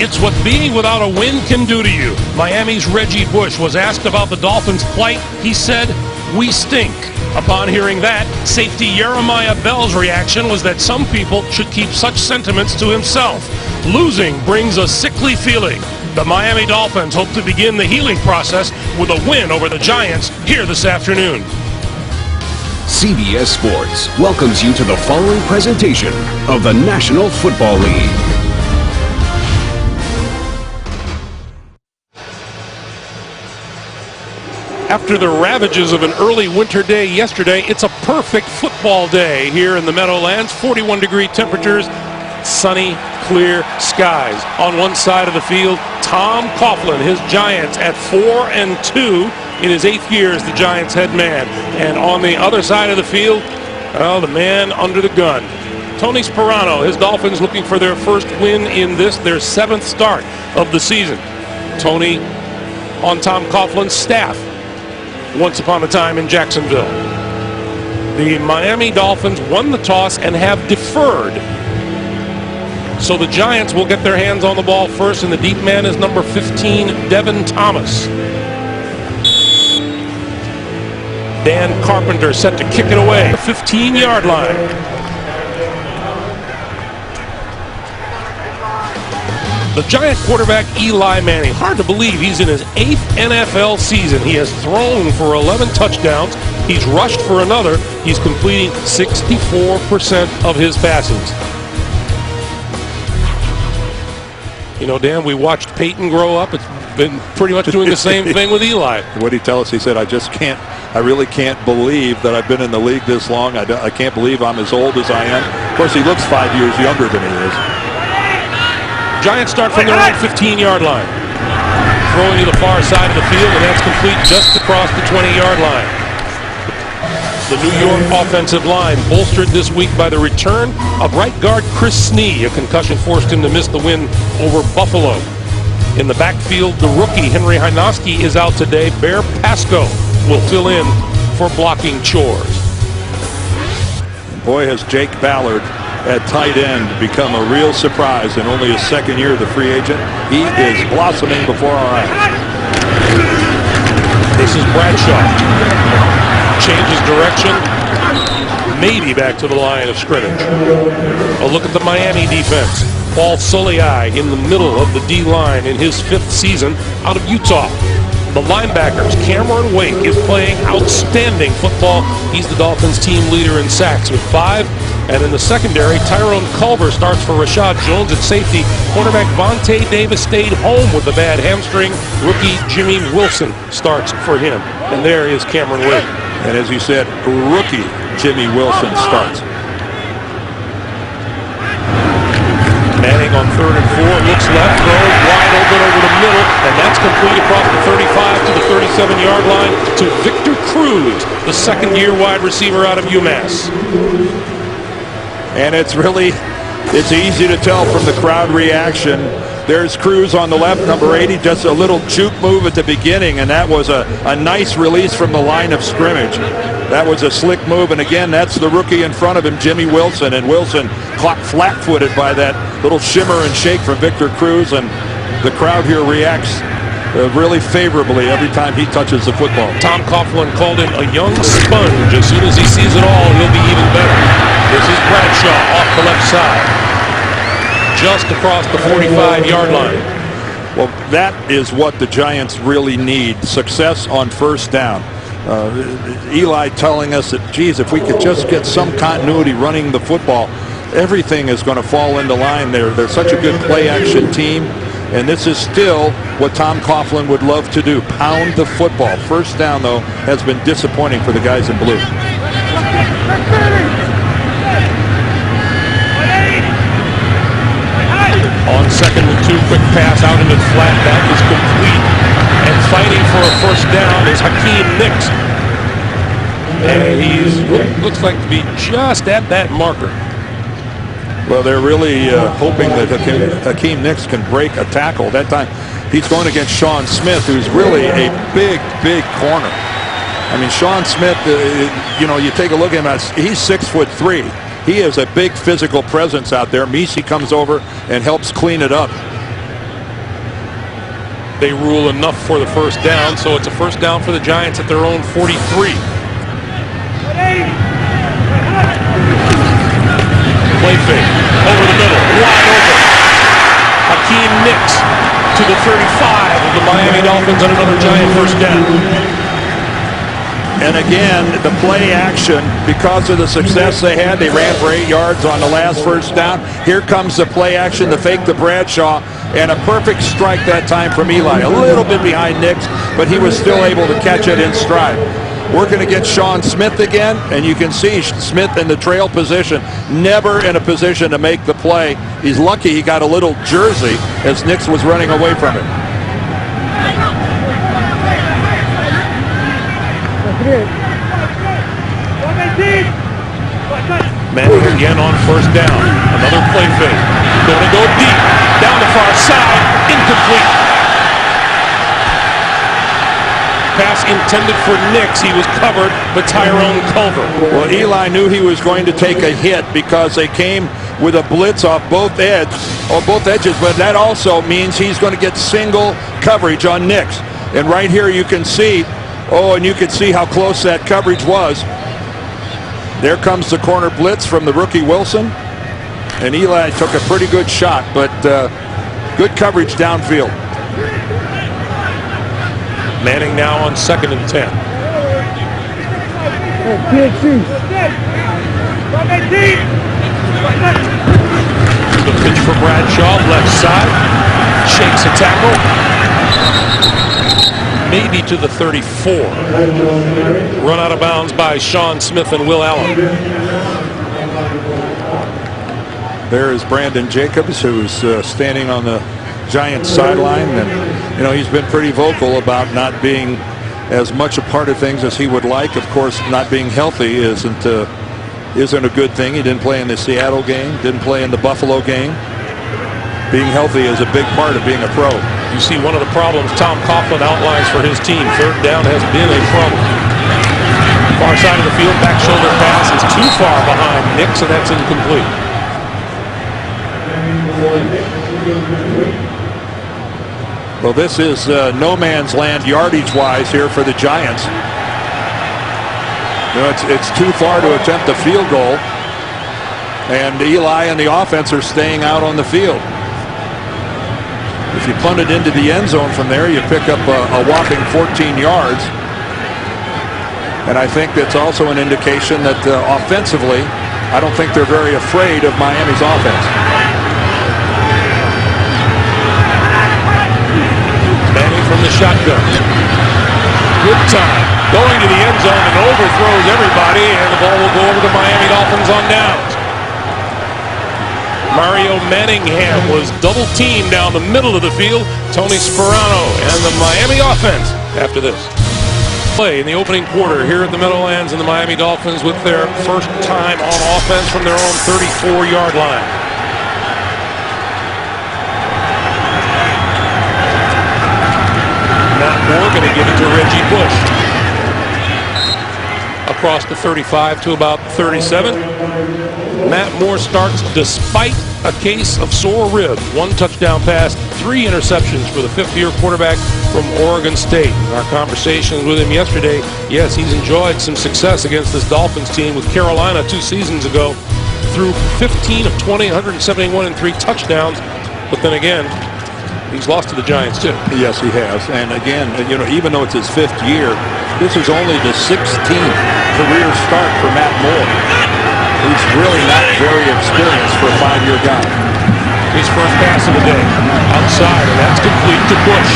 It's what being without a win can do to you. Miami's Reggie Bush was asked about the Dolphins' plight. He said, "We stink." Upon hearing that, safety Jeremiah Bell's reaction was that some people should keep such sentiments to himself. Losing brings a sickly feeling. The Miami Dolphins hope to begin the healing process with a win over the Giants here this afternoon. CBS Sports welcomes you to the following presentation of the National Football League. After the ravages of an early winter day yesterday, it's a perfect football day here in the Meadowlands. 41-degree temperatures, sunny, clear skies. On one side of the field, Tom Coughlin, his Giants at 4-2 in his 8th year as the Giants head man. And on the other side of the field, well, the man under the gun, Tony Sperano, his Dolphins looking for their first win in this, their 7th start of the season. Tony on Tom Coughlin's staff once upon a time in Jacksonville. The Miami Dolphins won the toss and have deferred. So the Giants will get their hands on the ball first, and the deep man is number 15, Devin Thomas. Dan Carpenter set to kick it away, 15-yard line. The Giant quarterback Eli Manning, hard to believe he's in his 8th NFL season. He has thrown for 11 touchdowns. He's rushed for another. He's completing 64% of his passes. You know, Dan, we watched Peyton grow up. It's been pretty much doing the same thing with Eli. What did he tell us? He said, I really can't believe that I've been in the league this long. I can't believe I'm as old as I am. Of course, he looks 5 years younger than he is. Giants start from their own 15-yard line. Throwing to the far side of the field, and that's complete just across the 20-yard line. The New York offensive line bolstered this week by the return of right guard Chris Snee. A concussion forced him to miss the win over Buffalo. In the backfield, the rookie Henry Hynoski is out today. Bear Pasco will fill in for blocking chores. Boy, has Jake Ballard at tight end become a real surprise in only his 2nd year as a free agent. He is blossoming before our eyes. This is Bradshaw. Changes direction. Maybe back to the line of scrimmage. A look at the Miami defense. Paul Soliai in the middle of the D-line in his 5th season out of Utah. The linebackers, Cameron Wake, is playing outstanding football. He's the Dolphins team leader in sacks with 5. And in the secondary, Tyrone Culver starts for Rashad Jones at safety. Cornerback Vontae Davis stayed home with a bad hamstring. Rookie Jimmy Wilson starts for him. And there is Cameron Wake. And as you said, rookie Jimmy Wilson starts. Manning on 3rd and 4, looks left, throws wide open over the middle, and that's complete across the 35 to the 37-yard line to Victor Cruz, the 2nd-year wide receiver out of UMass. And it's easy to tell from the crowd reaction. There's Cruz on the left, number 80, just a little juke move at the beginning, and that was a nice release from the line of scrimmage. That was a slick move, and again, that's the rookie in front of him, Jimmy Wilson, and Wilson caught flat-footed by that little shimmer and shake from Victor Cruz, and the crowd here reacts really favorably every time he touches the football. Tom Coughlin called him a young sponge. As soon as he sees it all, he'll be even better. This is Bradshaw off the left side, just across the 45-yard line. Well, that is what the Giants really need, success on first down. Eli telling us that, geez, if we could just get some continuity running the football, everything is going to fall into line. They're such a good play-action team, and this is still what Tom Coughlin would love to do, pound the football. First down, though, has been disappointing for the guys in blue. On 2nd and 2, quick pass out into the flat. That is complete. And fighting for a first down is Hakeem Nicks. And he looks like to be just at that marker. Well, they're really hoping that Hakeem Nicks can break a tackle. That time he's going against Sean Smith, who's really a big corner. I mean, Sean Smith, you know, you take a look at him, he's 6'3". He is a big physical presence out there. Misi comes over and helps clean it up. they rule enough for the first down, so it's a first down for the Giants at their own 43. Play fake, over the middle, wide open. Hakeem Nicks to the 35 of the Miami Dolphins on another Giant first down. And again, the play action, because of the success they had, they ran for 8 yards on the last first down. Here comes the play action, the fake to Bradshaw, and a perfect strike that time from Eli. A little bit behind Nicks, but he was still able to catch it in stride. Working against Sean Smith again, and you can see Smith in the trail position, never in a position to make the play. He's lucky he got a little jersey as Nicks was running away from him. Manning again on first down. Another play fake. Going to go deep. Down the far side. Incomplete. Pass intended for Nicks. He was covered by Tyrone Culver. Well, Eli knew he was going to take a hit because they came with a blitz off both edges, but that also means he's going to get single coverage on Nicks. And right here you can see, and you can see how close that coverage was. There comes the corner blitz from the rookie Wilson. And Eli took a pretty good shot, but good coverage downfield. Manning now on 2nd and 10. The pitch for Bradshaw, left side. Shakes a tackle. Maybe to the 34. Run out of bounds by Sean Smith and Will Allen. There is Brandon Jacobs, who's standing on the Giants sideline, and he's been pretty vocal about not being as much a part of things as he would like. Of course, not being healthy isn't a good thing. He didn't play in the Seattle game, didn't play in the Buffalo game. Being healthy is a big part of being a pro. You see one of the problems Tom Coughlin outlines for his team. Third down has been a problem. Far side of the field, back shoulder pass is too far behind Nicks, and that's incomplete. Well, this is no man's land yardage-wise here for the Giants. It's too far to attempt a field goal, and Eli and the offense are staying out on the field. If you punt it into the end zone from there, you pick up a whopping 14 yards. And I think that's also an indication that offensively, I don't think they're very afraid of Miami's offense. From the shotgun. Good time. Going to the end zone and overthrows everybody, and the ball will go over to Miami Dolphins on downs. Mario Manningham was double teamed down the middle of the field. Tony Sperano and the Miami offense after this. Play in the opening quarter here at the Meadowlands, and the Miami Dolphins with their first time on offense from their own 34-yard line. Moore going to give it to Reggie Bush. Across the 35 to about 37. Matt Moore starts despite a case of sore ribs. 1 touchdown pass, 3 interceptions for the 5th-year quarterback from Oregon State. In our conversations with him yesterday, yes, he's enjoyed some success against this Dolphins team with Carolina 2 seasons ago. Threw 15 of 20, 171 and 3 touchdowns. But then again, he's lost to the Giants, too. Yes, he has. And again, even though it's his 5th year, this is only the 16th career start for Matt Moore. He's really not very experienced for a 5-year guy. His first pass of the day. Outside, and that's complete to Bush.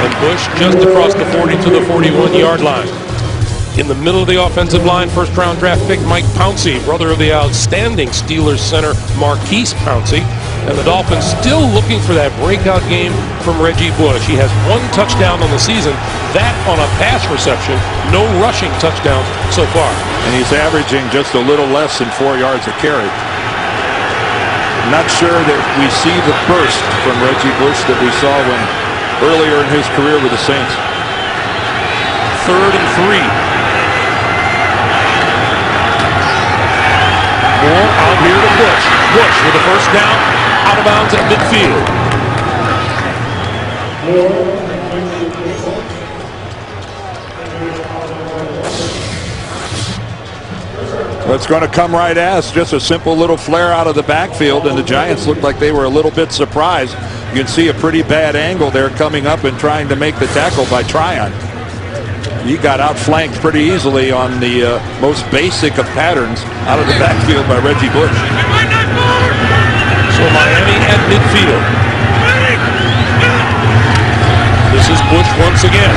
And Bush just across the 40 to the 41-yard line. In the middle of the offensive line, first-round draft pick Mike Pouncey, brother of the outstanding Steelers center Marquise Pouncey. And the Dolphins still looking for that breakout game from Reggie Bush. He has 1 touchdown on the season, that on a pass reception, no rushing touchdowns so far. And he's averaging just a little less than 4 yards a carry. Not sure that we see the burst from Reggie Bush that we saw earlier in his career with the Saints. 3rd and 3. Moore out here to Bush. Bush with the first down, out of bounds at midfield. It's going to come right as just a simple little flare out of the backfield, and the Giants looked like they were a little bit surprised. You can see a pretty bad angle there coming up and trying to make the tackle by Tryon. He got outflanked pretty easily on the most basic of patterns out of the backfield by Reggie Bush. So Miami at midfield. This is Bush once again.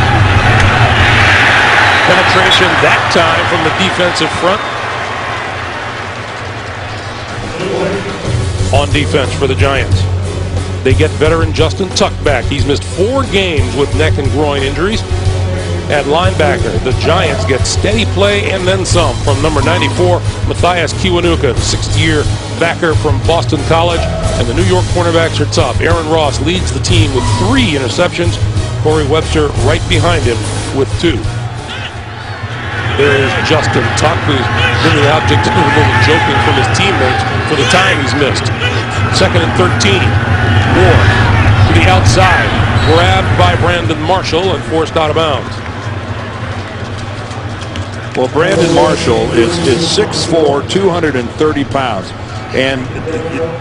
Penetration that time from the defensive front. On defense for the Giants. They get veteran Justin Tuck back. He's missed 4 games with neck and groin injuries. At linebacker, the Giants get steady play and then some from number 94, Matthias Kiwanuka, the 6th-year backer from Boston College. And the New York cornerbacks are tough. Aaron Ross leads the team with 3 interceptions. Corey Webster right behind him with 2. There's Justin Tuck, who's been the object of a little joking from his teammates for the time he's missed. 2nd and 13. Moore to the outside. Grabbed by Brandon Marshall and forced out of bounds. Well, Brandon Marshall is 6'4", 230 pounds. And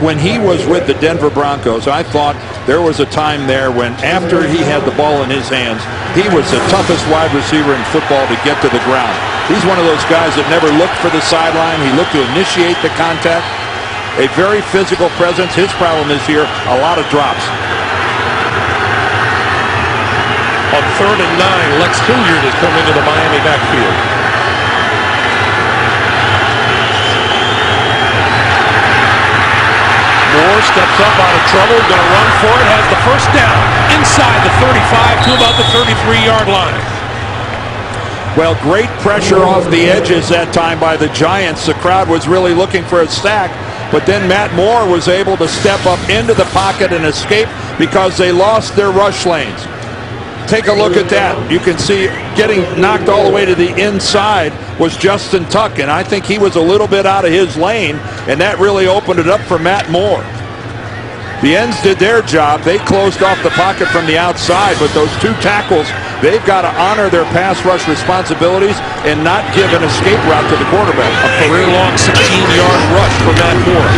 when he was with the Denver Broncos, I thought there was a time there when after he had the ball in his hands, he was the toughest wide receiver in football to get to the ground. He's one of those guys that never looked for the sideline. He looked to initiate the contact. A very physical presence. His problem is here, a lot of drops. On 3rd and 9, Lex Hilliard has come into the Miami backfield. Moore steps up out of trouble, going to run for it, has the first down inside the 35 to about the 33-yard line. Well, great pressure off the edges that time by the Giants. The crowd was really looking for a sack, but then Matt Moore was able to step up into the pocket and escape because they lost their rush lanes. Take a look at that. You can see getting knocked all the way to the inside was Justin Tuck, and I think he was a little bit out of his lane, and that really opened it up for Matt Moore. The ends did their job. They closed off the pocket from the outside, but those 2 tackles, they've got to honor their pass rush responsibilities and not give an escape route to the quarterback. A career-long 16-yard rush for Matt Moore.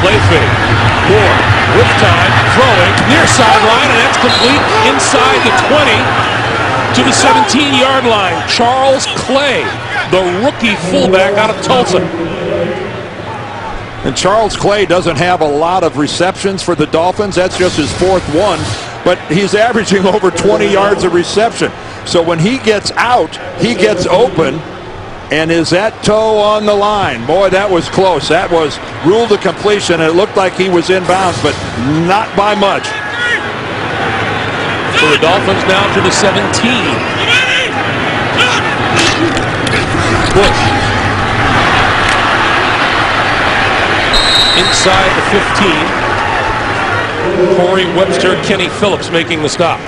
Play fake. Moore with time, throwing near sideline, and that's complete inside the 20 to the 17-yard line. Charles Clay, the rookie fullback out of Tulsa. And Charles Clay doesn't have a lot of receptions for the Dolphins. That's just his 4th one, but he's averaging over 20 yards of reception. So when he gets out, he gets open. And is that toe on the line? Boy, that was close. That was ruled a completion. It looked like he was inbounds, but not by much. So the Dolphins now to the 17. Bush. Inside the 15. Corey Webster, Kenny Phillips making the stop.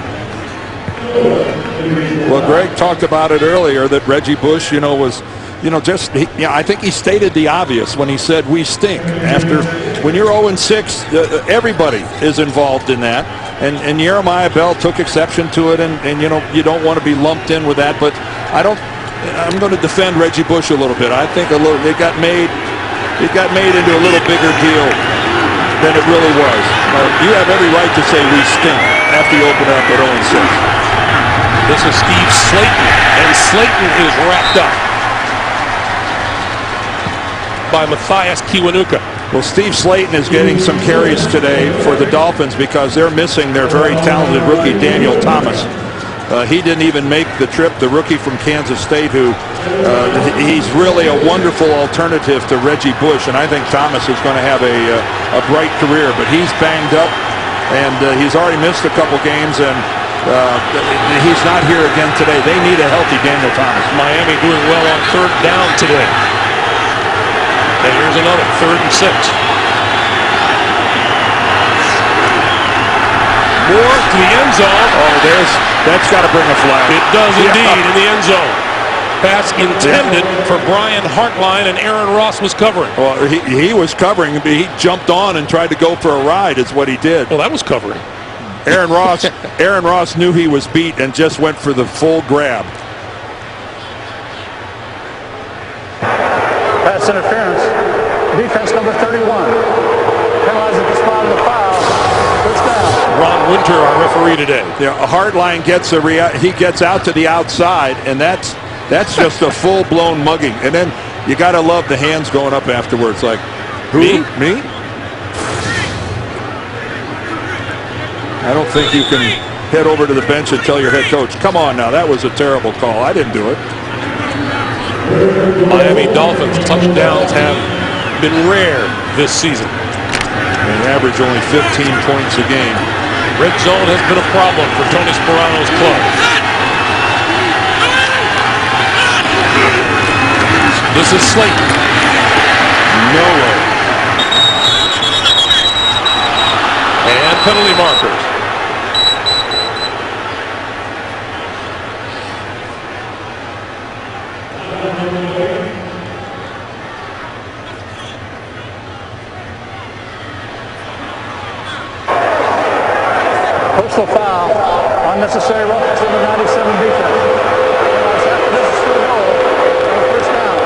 Well, Greg talked about it earlier that Reggie Bush, was, I think he stated the obvious when he said we stink. After, when you're 0-6, everybody is involved in that. And Jeremiah Bell took exception to it, and you don't want to be lumped in with that. But I'm going to defend Reggie Bush a little bit. I think it got made into a little bigger deal than it really was. You have every right to say we stink after you open up at 0-6. This is Steve Slayton, and Slayton is wrapped up by Matthias Kiwanuka. Well, Steve Slayton is getting some carries today for the Dolphins because they're missing their very talented rookie Daniel Thomas. He didn't even make the trip, the rookie from Kansas State, who he's really a wonderful alternative to Reggie Bush, and I think Thomas is going to have a bright career, but he's banged up, and he's already missed a couple games, and he's not here again today. They need a healthy Daniel Thomas. Miami doing well on 3rd down today. And here's another 3rd and 6. Moore to the end zone. Oh, that's got to bring a flag. It does indeed in the end zone. Pass intended for Brian Hartline, and Aaron Ross was covering. Well, he was covering, but he jumped on and tried to go for a ride is what he did. Well, that was covering. Aaron Ross knew he was beat and just went for the full grab. Pass interference. Defense number 31. Penalizing the spot of the foul. First down. Ron Winter, our referee today. A hard line gets he gets out to the outside, and that's just a full-blown mugging. And then you got to love the hands going up afterwards. Like, who? Me? I don't think you can head over to the bench and tell your head coach, come on now, that was a terrible call. I didn't do it. Miami Dolphins touchdowns have been rare this season. They average only 15 points a game. Red zone has been a problem for Tony Sparano's club. This is Slayton. No way. And penalty markers. Personal foul. Unnecessary roughness in the 97 defense. After this is field goal. First down.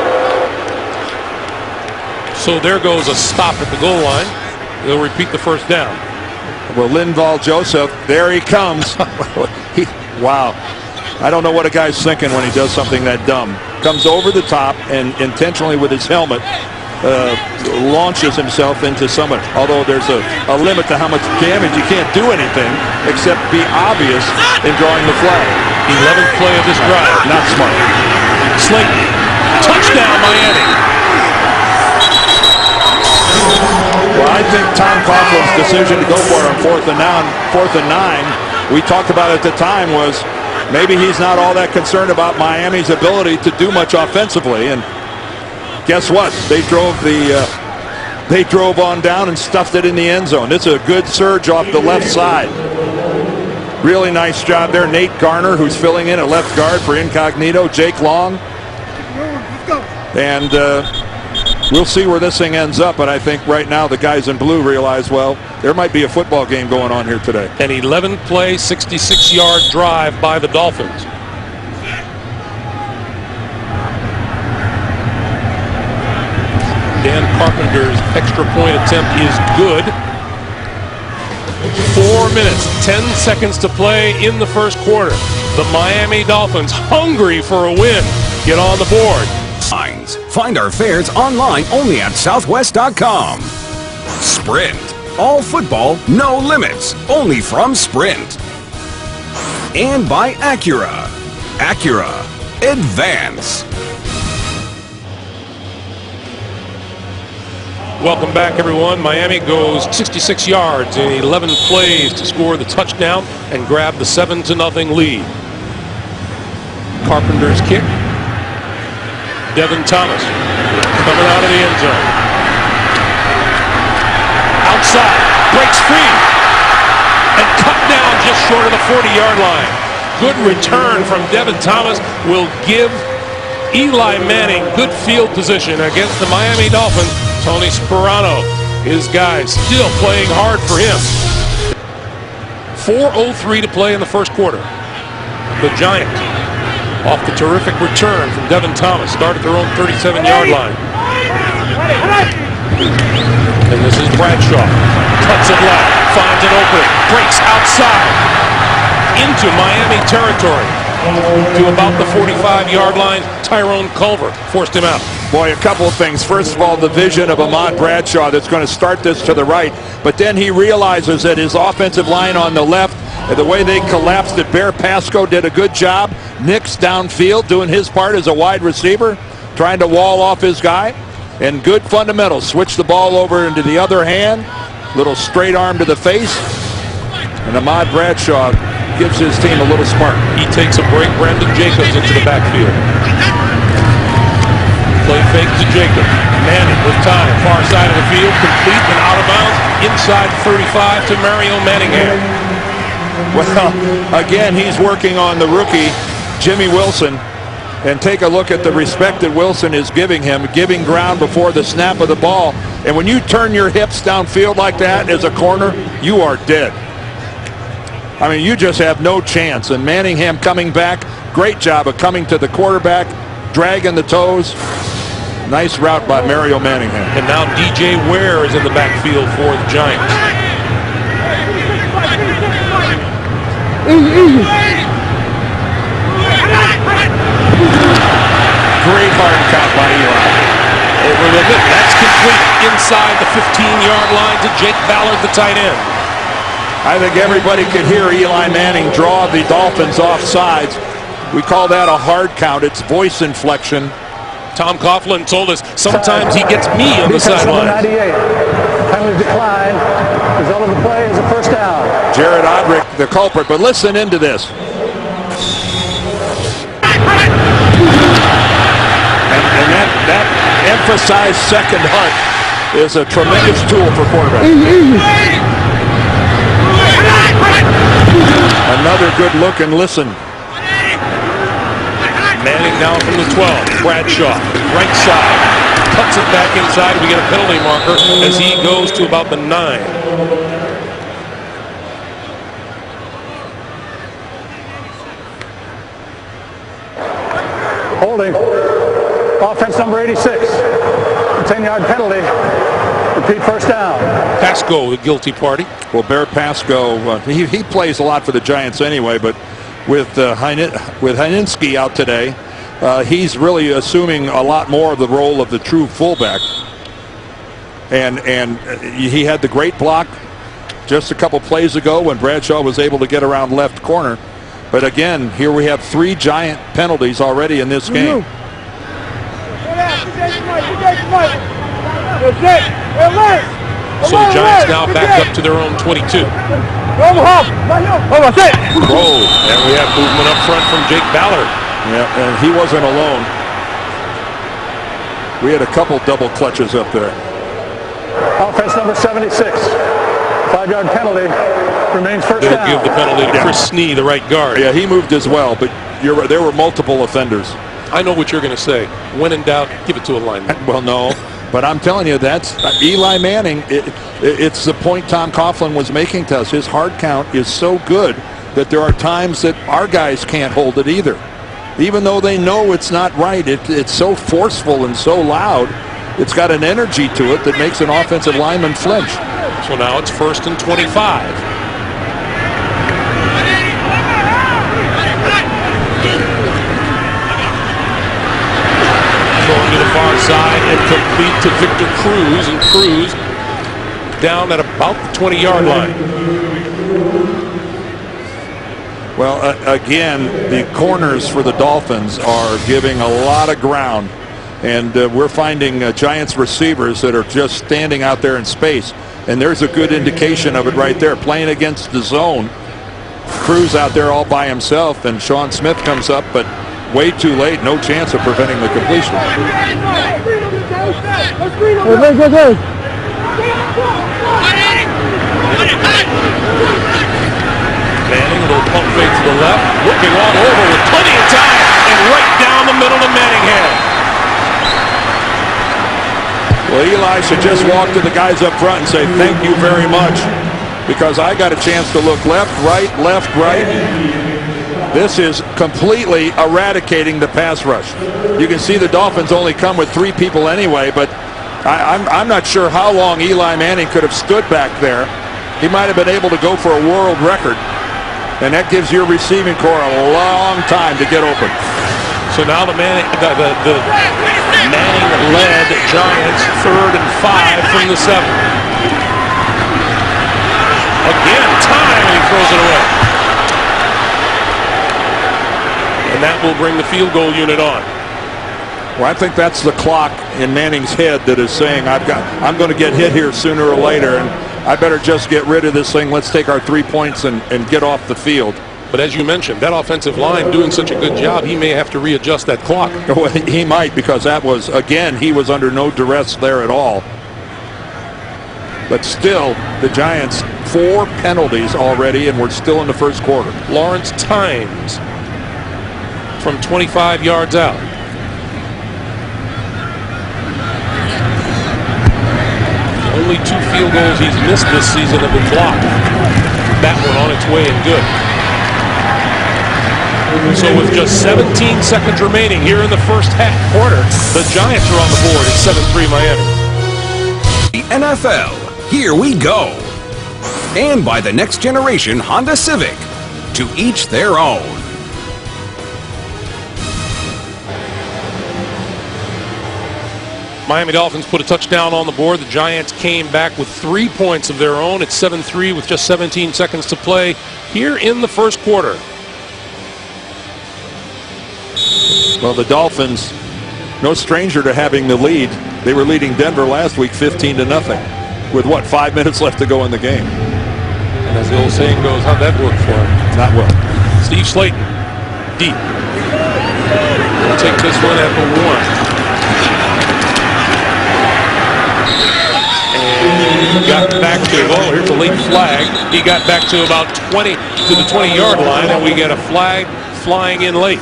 So there goes a stop at the goal line. They'll repeat the first down. Well, Linval Joseph, there he comes. Wow. I don't know what a guy's thinking when he does something that dumb. Comes over the top and intentionally with his helmet launches himself into someone. Although there's a limit to how much damage. You can't do anything except be obvious in drawing the flag. 11th play of this drive. Not smart. Slayton. Touchdown, Miami. Well, I think Tom Coughlin's decision to go for it on fourth and 9, we talked about at the time, was maybe he's not all that concerned about Miami's ability to do much offensively. And guess what? They drove on down and stuffed it in the end zone. It's a good surge off the left side. Really nice job there. Nate Garner, who's filling in at left guard for Incognito. Jake Long. And we'll see where this thing ends up, but I think right now the guys in blue realize, well, there might be a football game going on here today. An 11-play, 66-yard drive by the Dolphins. Dan Carpenter's extra point attempt is good. 4 minutes, 10 seconds to play in the first quarter. The Miami Dolphins, hungry for a win, get on the board. Find our fares online only at southwest.com. Sprint. All football, no limits. Only from Sprint. And by Acura. Acura. Advance. Welcome back, everyone. Miami goes 66 yards in 11 plays to score the touchdown and grab the 7-0 lead. Carpenter's kick. Devin Thomas coming out of the end zone. Outside, breaks free, and cut down just short of the 40-yard line. Good return from Devin Thomas will give Eli Manning good field position against the Miami Dolphins. Tony Sparano, his guys still playing hard for him. 4:03 to play in the first quarter. The Giants, off the terrific return from Devin Thomas, start at their own 37-yard line. And this is Bradshaw. Cuts it left, finds an opening, breaks outside into Miami territory. To about the 45-yard line, Tyrone Culver forced him out. Boy, a couple of things. First of all, the vision of Ahmad Bradshaw that's going to start this to the right. But then he realizes that his offensive line on the left, and the way they collapsed it, Bear Pasco did a good job. Nix downfield doing his part as a wide receiver, trying to wall off his guy. And good fundamentals. Switch the ball over into the other hand. Little straight arm to the face. And Ahmad Bradshaw gives his team a little spark. He takes a break. Brandon Jacobs into the backfield. Play fake to Jacobs. Manning with time. Far side of the field. Complete and out of bounds. Inside 35 to Mario Manningham. Well, again, he's working on the rookie, Jimmy Wilson. And take a look at the respect that Wilson is giving him, giving ground before the snap of the ball. And when you turn your hips downfield like that as a corner, you are dead. I mean, you just have no chance. And Manningham coming back, great job of coming to the quarterback, dragging the toes. Nice route by Mario Manningham. And now DJ Ware is in the backfield for the Giants. Great hard count by Eli. Over the middle. That's complete inside the 15-yard line to Jake Ballard, the tight end. I think everybody could hear Eli Manning draw the Dolphins off sides. We call that a hard count. It's voice inflection. Tom Coughlin told us sometimes he gets me on the sideline. 98. Penalty decline. Result of the play is a first down. Jared Odrick, the culprit. But listen into this. And that emphasized second heart is a tremendous tool for quarterbacks. Another good look and listen. Manning now from the 12. Bradshaw, right side. Cuts it back inside. We get a penalty marker as he goes to about the 9. Holding. Offense number 86. A 10-yard penalty. Repeat first down. Pasco, the guilty party. Well, Bear Pasco, he plays a lot for the Giants anyway, but with Heinenski out today, he's really assuming a lot more of the role of the true fullback. And he had the great block just a couple plays ago when Bradshaw was able to get around left corner. But again, here we have 3 Giant penalties already in this game. So the Giants now back up to their own 22. Whoa, And we have movement up front from Jake Ballard. Yeah, and he wasn't alone. We had a couple double clutches up there. Offense number 76. 5-yard penalty. Remains first They'll down. give the penalty to Chris Snee, the right guard. Yeah, he moved as well, but you're right, there were multiple offenders. I know what you're going to say. When in doubt, give it to a lineman. Well, no, but I'm telling you, that's Eli Manning. It's the point Tom Coughlin was making to us. His hard count is so good that there are times that our guys can't hold it either. Even though they know it's not right, it's so forceful and so loud. It's got an energy to it that makes an offensive lineman flinch. So now it's 1st and 25. Going to the far side and complete to Victor Cruz, and Cruz down at about the 20-yard line. Well, again, the corners for the Dolphins are giving a lot of ground, and we're finding Giants receivers that are just standing out there in space, and there's a good indication of it right there. Playing against the zone, Cruz out there all by himself, and Sean Smith comes up, but way too late. No chance of preventing the completion. Manning, a little pump fake to the left, looking all over with plenty of time, and right down the middle to Manningham. Well, Eli should just walk to the guys up front and say, thank you very much, because I got a chance to look left, right. This is completely eradicating the pass rush. You can see the Dolphins only come with 3 people anyway, but I'm not sure how long Eli Manning could have stood back there. He might have been able to go for a world record, and that gives your receiving core a long time to get open. So now the Manning-led Giants, 3rd and 5 from the 7. Again, time, and he throws it away. And that will bring the field goal unit on. Well, I think that's the clock in Manning's head that is saying, I'm going to get hit here sooner or later, and I better just get rid of this thing. Let's take our 3 points and get off the field. But as you mentioned, that offensive line doing such a good job, he may have to readjust that clock. Well, he might, because that was, again, he was under no duress there at all. But still, the Giants, 4 penalties already, and we're still in the first quarter. Lawrence Tynes from 25 yards out. Only 2 field goals he's missed this season have been blocked. that one on its way and good. So with just 17 seconds remaining here in the first quarter, the Giants are on the board at 7-3 Miami. The NFL, here we go. And by the next generation Honda Civic, to each their own. Miami Dolphins put a touchdown on the board. The Giants came back with 3 points of their own. It's 7-3 with just 17 seconds to play here in the first quarter. Well, the Dolphins, no stranger to having the lead. They were leading Denver last week 15-0 with, 5 minutes left to go in the game. And as the old saying goes, how'd that work for him? Not well. Steve Slayton, deep. We'll take this one at the 1. And he got back to, here's a late flag. He got back to about 20, to the 20-yard line, and we get a flag flying in late.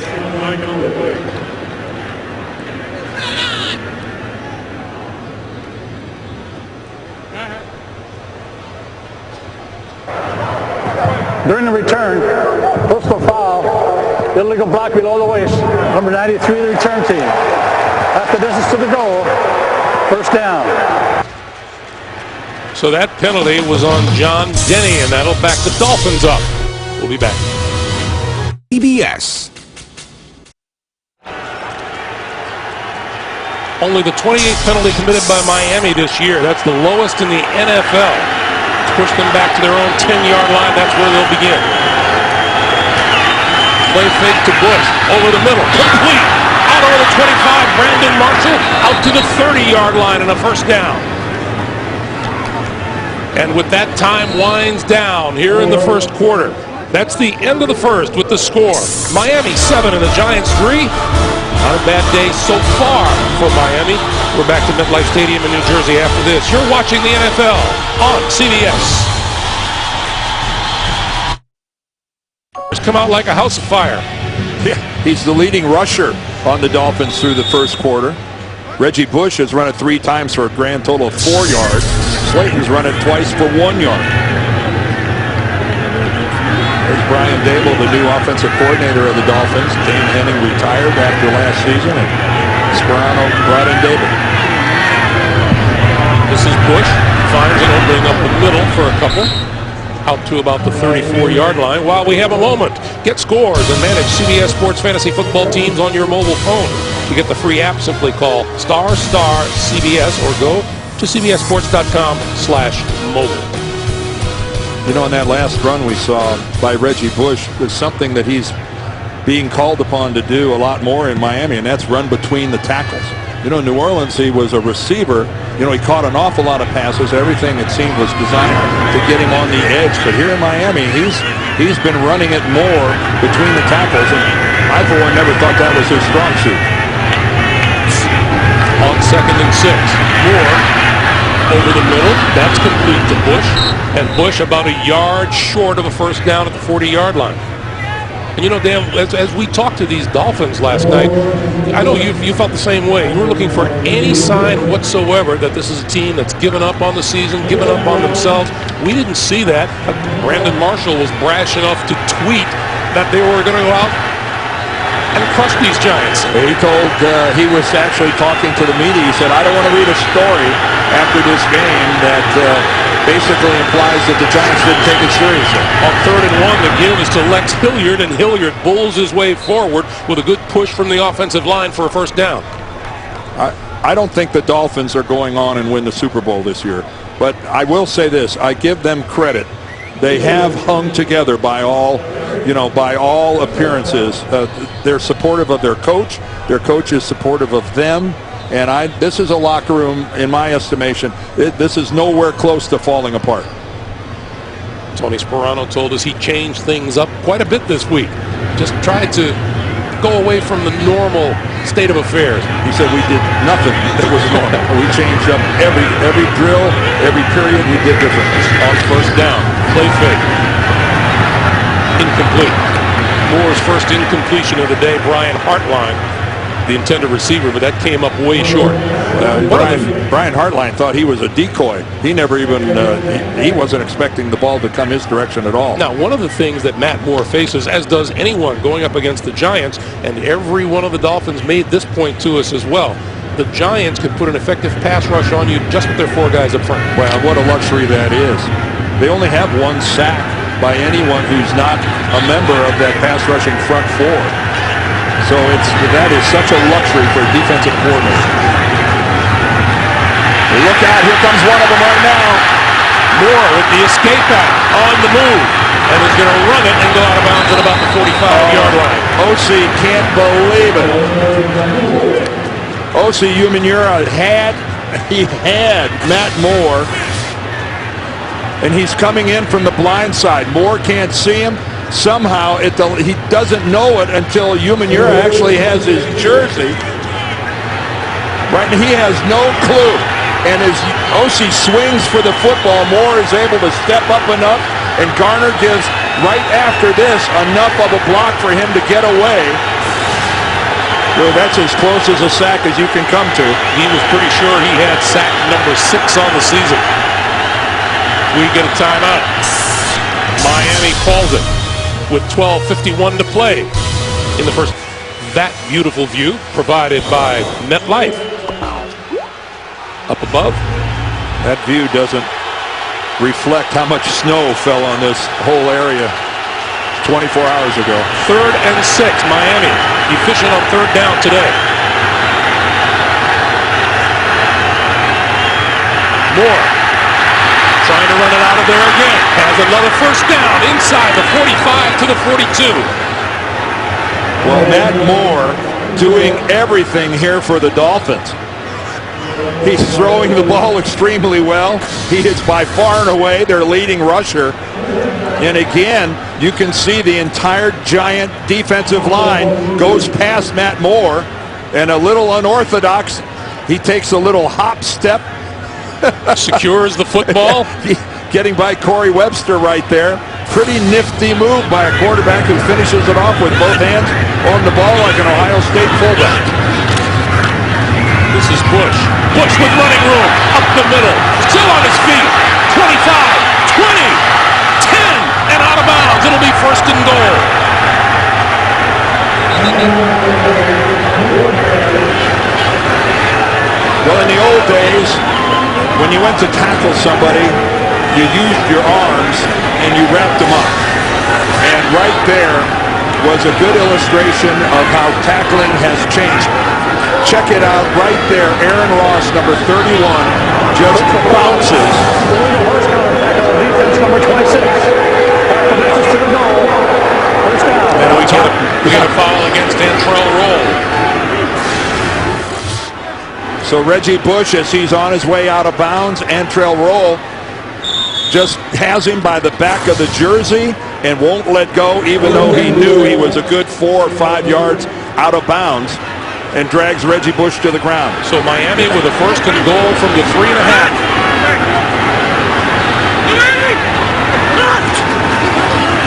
During the return, personal foul, illegal block below the waist, number 93 of the return team. Half the distance to the goal, first down. So that penalty was on John Denny, and that'll back the Dolphins up. We'll be back. CBS. Only the 28th penalty committed by Miami this year. That's the lowest in the NFL. Push them back to their own 10-yard line. That's where they'll begin. Play fake to Bush. Over the middle. Complete. Out over the 25. Brandon Marshall out to the 30-yard line and a first down. And with that, time winds down here in the first quarter. That's the end of the first with the score. Miami 7 and the Giants 3. Not a bad day so far for Miami. We're back to MetLife Stadium in New Jersey after this. You're watching the NFL on CBS. It's come out like a house of fire. Yeah, he's the leading rusher on the Dolphins through the first quarter. Reggie Bush has run it 3 times for a grand total of 4 yards. Slayton's run it twice for 1 yard. There's Brian Dable, the new offensive coordinator of the Dolphins. Dane Henning retired after last season, and Sperano brought in Dable. This is Bush. Finds an opening up the middle for a couple. Out to about the 34-yard line. While we have a moment, get scores and manage CBS Sports Fantasy Football teams on your mobile phone. To get the free app, simply call *CBS or go to cbssports.com/mobile. You know, in that last run we saw by Reggie Bush, there's something that he's being called upon to do a lot more in Miami, and that's run between the tackles. You know, in New Orleans, he was a receiver. You know, he caught an awful lot of passes. Everything, it seemed, was designed to get him on the edge. But here in Miami, he's been running it more between the tackles, and I, for one, never thought that was his strong suit. On 2nd and 6. Moore over the middle. That's complete to Bush. And Bush about a yard short of a first down at the 40-yard line. And you know, Dan, as we talked to these Dolphins last night, I know you felt the same way. You were looking for any sign whatsoever that this is a team that's given up on the season, given up on themselves. We didn't see that. Brandon Marshall was brash enough to tweet that they were going to go out and crush these Giants. He was actually talking to the media. He said, I don't want to read a story after this game that basically implies that the Giants didn't take it seriously. On 3rd and 1, the give is to Lex Hilliard, and Hilliard bulls his way forward with a good push from the offensive line for a first down. I don't think the Dolphins are going on and win the Super Bowl this year, but I will say this: I give them credit. They have hung together by all appearances. They're supportive of their coach. Their coach is supportive of them. And this is a locker room, in my estimation, this is nowhere close to falling apart. Tony Sperano told us he changed things up quite a bit this week. Just tried to go away from the normal state of affairs. He said we did nothing that was normal. We changed up every drill, every period we did differently. On first down, play fake. Incomplete. Moore's first incompletion of the day, Brian Hartline. the intended receiver, but that came up way short. Brian Hartline thought he was a decoy. He never even, he wasn't expecting the ball to come his direction at all. Now, one of the things that Matt Moore faces, as does anyone going up against the Giants, and every one of the Dolphins made this point to us as well, the Giants could put an effective pass rush on you just with their 4 guys up front. Well, what a luxury that is. They only have 1 sack by anyone who's not a member of that pass rushing front 4. So that is such a luxury for a defensive coordinator. Look out, here comes one of them right now. Moore with the escape out on the move, and is going to run it and go out of bounds at about the 45-yard line. OC can't believe it. OC Umenyiora had Matt Moore, and he's coming in from the blind side. Moore can't see him. Somehow he doesn't know it until Umenyiora actually has his jersey. Right, and he has no clue. And as OC swings for the football, Moore is able to step up enough, and Garner gives right after this enough of a block for him to get away. Well, that's as close as a sack as you can come to. He was pretty sure he had sack number 6 on the season. We get a timeout. Miami calls it with 12:51 to play in the first. That beautiful view provided by MetLife. Up above. That view doesn't reflect how much snow fell on this whole area 24 hours ago. 3rd and 6, Miami efficient on 3rd down today. Moore trying to run it out of there again. Has another 1st down inside the 45 to the 42. Well, Matt Moore doing everything here for the Dolphins. He's throwing the ball extremely well. He is by far and away their leading rusher. And again, you can see the entire Giant defensive line goes past Matt Moore. And a little unorthodox, he takes a little hop step. Secures the football. Getting by Corey Webster right there. Pretty nifty move by a quarterback who finishes it off with both hands on the ball like an Ohio State fullback. This is Bush. Bush with running room. Up the middle. Still on his feet. 25, 20, 10, and out of bounds. It'll be 1st and goal. Well, in the old days, when you went to tackle somebody, you used your arms and you wrapped them up. And right there was a good illustration of how tackling has changed. Check it out right there. Aaron Ross, number 31, just bounces. Defense number 26. To the goal. First down. And we got a foul against Antrell Roll. So Reggie Bush, as he's on his way out of bounds, Antrell Roll just has him by the back of the jersey and won't let go, even though he knew he was a good 4 or 5 yards out of bounds, and drags Reggie Bush to the ground. So Miami with a 1st and goal from the 3.5.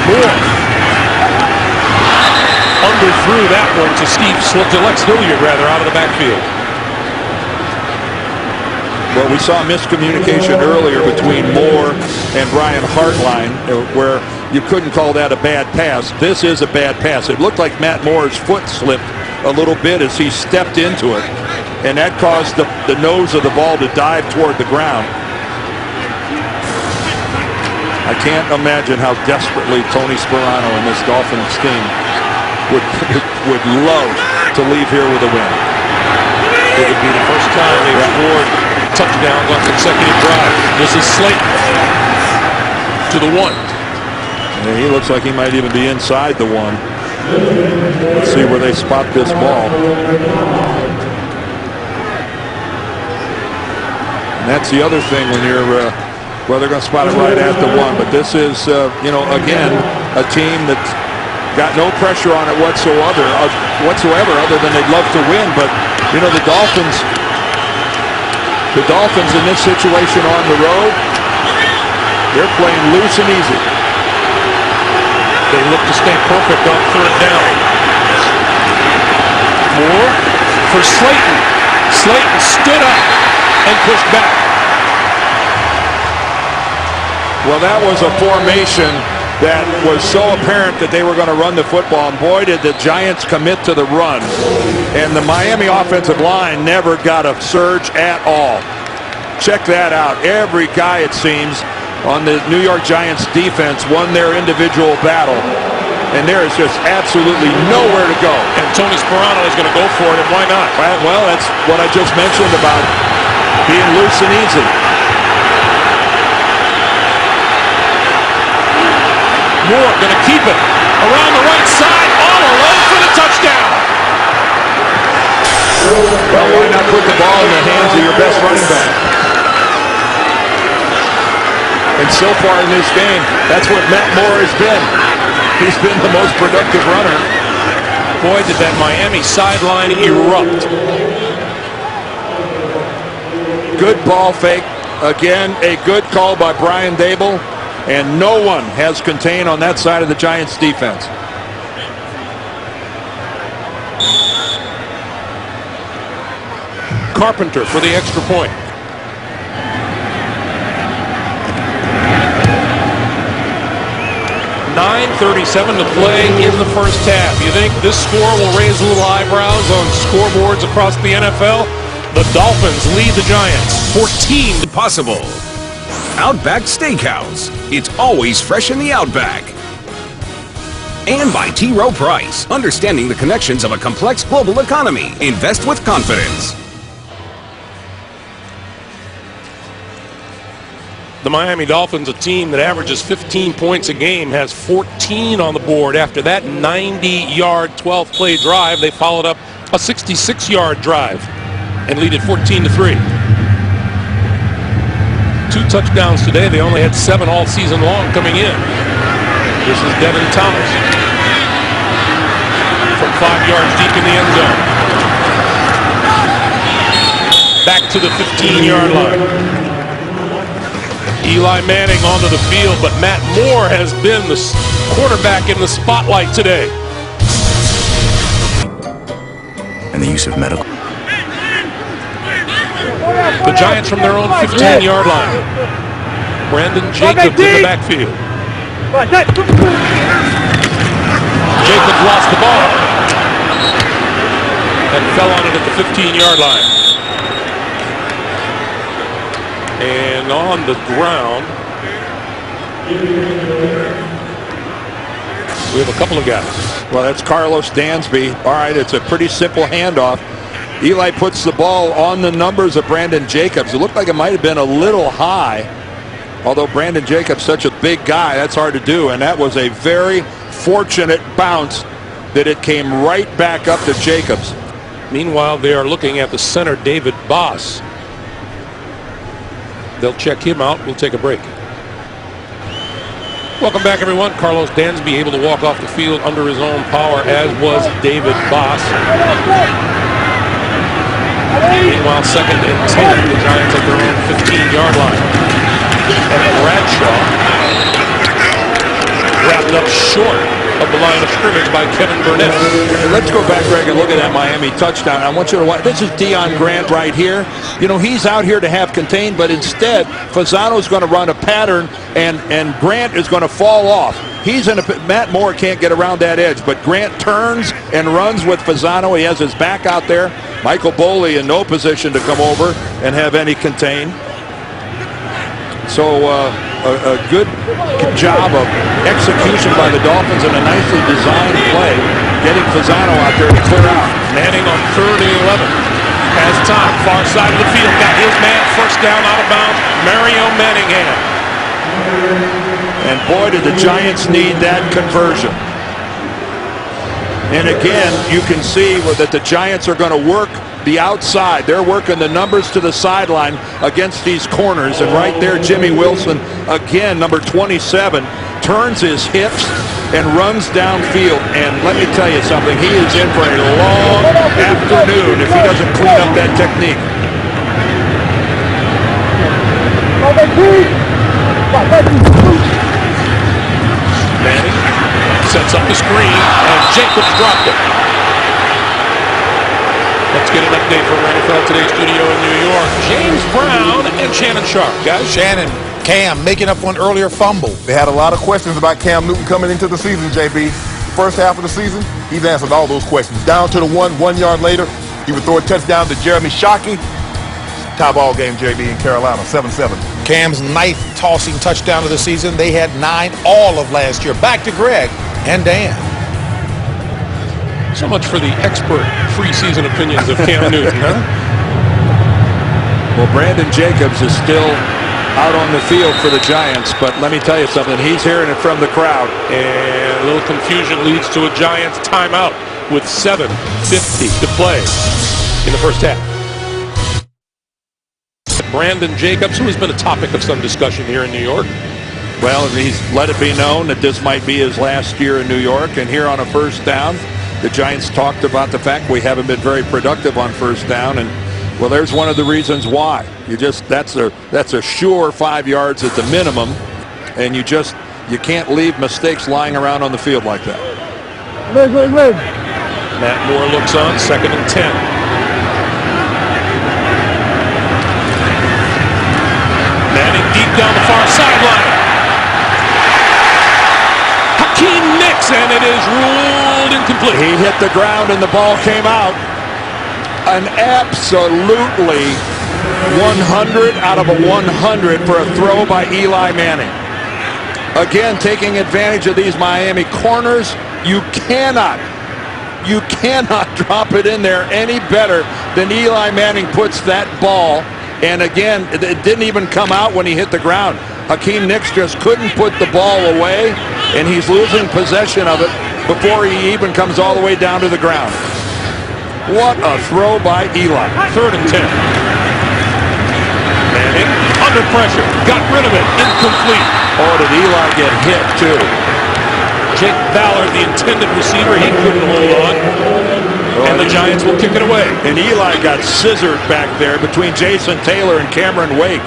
Moore underthrew that one to Lex Hilliard, rather, out of the backfield. Well, we saw miscommunication earlier between Moore and Brian Hartline, where you couldn't call that a bad pass. This is a bad pass. It looked like Matt Moore's foot slipped a little bit as he stepped into it, and that caused the nose of the ball to dive toward the ground. I can't imagine how desperately Tony Sperano and this Dolphins team would love to leave here with a win. It would be the first time they've scored touchdowns on consecutive drives. This is Slayton to the 1. Yeah, he looks like he might even be inside the 1. Let's see where they spot this ball. And that's the other thing when you're, well, they're going to spot it right at the 1. But this is, again, a team that's got no pressure on it whatsoever, other than they'd love to win. But, the Dolphins in this situation on the road, they're playing loose and easy. They look to stay perfect on 3rd down. Moore for Slayton. Slayton stood up and pushed back. Well, that was a formation that was so apparent that they were going to run the football, and boy, did the Giants commit to the run. And the Miami offensive line never got a surge at all. Check that out. Every guy, it seems, on the New York Giants defense won their individual battle. And there is just absolutely nowhere to go. And Tony Sperano is going to go for it, and why not? Well, that's what I just mentioned about being loose and easy. Moore going to keep it around the right side, all alone for the touchdown. Well, why not put the ball in the hands of your best running back? And so far in this game, that's what Matt Moore has been. He's been the most productive runner. Boy, did that Miami sideline erupt. Good ball fake. Again, a good call by Brian Dable. And no one has contained on that side of the Giants defense. Carpenter for the extra point. .9:37 to play in the first half. You think this score will raise little eyebrows on scoreboards across the NFL? The Dolphins lead the Giants 14. Possible. Outback Steakhouse. It's always fresh in the Outback. And by T. Rowe Price. Understanding the connections of a complex global economy. Invest with confidence. The Miami Dolphins, a team that averages 15 points a game, has 14 on the board. After that 90-yard, 12-play drive, they followed up a 66-yard drive and lead it 14-3. 2 touchdowns today. They only had 7 all season long coming in. This is Devin Thomas from 5 yards deep in the end zone. Back to the 15-yard line. Eli Manning onto the field, but Matt Moore has been the quarterback in the spotlight today. And the use of medical. The Giants from their own 15-yard line. Brandon Jacobs in the backfield. Jacobs lost the ball and fell on it at the 15-yard line. And on the ground, we have a couple of guys. Well, that's Carlos Dansby. All right, it's a pretty simple handoff. Eli puts the ball on the numbers of Brandon Jacobs. It looked like it might have been a little high, although Brandon Jacobs is such a big guy, that's hard to do. And that was a very fortunate bounce that it came right back up to Jacobs. Meanwhile, they are looking at the center, David Boss. They'll check him out. We'll take a break. Welcome back, everyone. Carlos Dansby able to walk off the field under his own power, as was David Boss. Meanwhile, 2nd and 10. The Giants at their own 15-yard line. And Bradshaw wrapped up short of the line of scrimmage by Kevin Burnett. Let's go back, Greg, and look at that Miami touchdown. I want you to watch. This is Deion Grant right here. You know, he's out here to have contained, but instead, Fasano's going to run a pattern, and Grant is going to fall off. He's in a. Matt Moore can't get around that edge, but Grant turns and runs with Fasano. He has his back out there. Michael Boley in no position to come over and have any contain. So a good job of execution by the Dolphins and a nicely designed play, getting Fasano out there to clear out. Manning on 3rd and 11. Has time, far side of the field. Got his man, first down, out of bounds. Mario Manningham. And boy, did the Giants need that conversion. And again, you can see that the Giants are going to work the outside. They're working the numbers to the sideline against these corners. And right there, Jimmy Wilson, again, number 27, turns his hips and runs downfield. And let me tell you something, he is in for a long afternoon if he doesn't clean up that technique. Manning sets up the screen, and Jacobs dropped it. But Let's get an update from our NFL Today studio in New York. James Brown and Shannon Sharp. Guys, Shannon, Cam making up for an earlier fumble. They had a lot of questions about Cam Newton coming into the season, JB. The first half of the season, he's answered all those questions. Down to the 1 yard later, he would throw a touchdown to Jeremy Shockey. Tie ball game, JB, in Carolina, 7-7. Cam's ninth tossing touchdown of the season. They had 9 all of last year. Back to Greg and Dan. so much for the expert preseason opinions of Cam Newton, huh? Well, Brandon Jacobs is still out on the field for the Giants, but let me tell you something. He's hearing it from the crowd. And a little confusion leads to a Giants timeout with 7:50 to play in the first half. Brandon Jacobs, who has been a topic of some discussion here in New York. Well, he's let it be known that this might be his last year in New York, and here on a first down, the Giants talked about the fact we haven't been very productive on first down, and well, there's one of the reasons why. That's a sure 5 yards at the minimum, and you can't leave mistakes lying around on the field like that. Matt Moore looks on, 2nd and 10. Manning deep down the far sideline. Hakeem Nicks, and it is ruled incomplete. He hit the ground and the ball came out. An absolutely 100 out of a 100 for a throw by Eli Manning. Again, taking advantage of these Miami corners. You cannot drop it in there any better than Eli Manning puts that ball. And again, it didn't even come out when he hit the ground. Hakeem Nicks just couldn't put the ball away, and he's losing possession of it before he even comes all the way down to the ground. What a throw by Eli. 3rd and 10. Manning under pressure, got rid of it, incomplete. Oh, did Eli get hit too? Jake Ballard, the intended receiver, he couldn't hold on. And the Giants will kick it away. And Eli got scissored back there between Jason Taylor and Cameron Wake.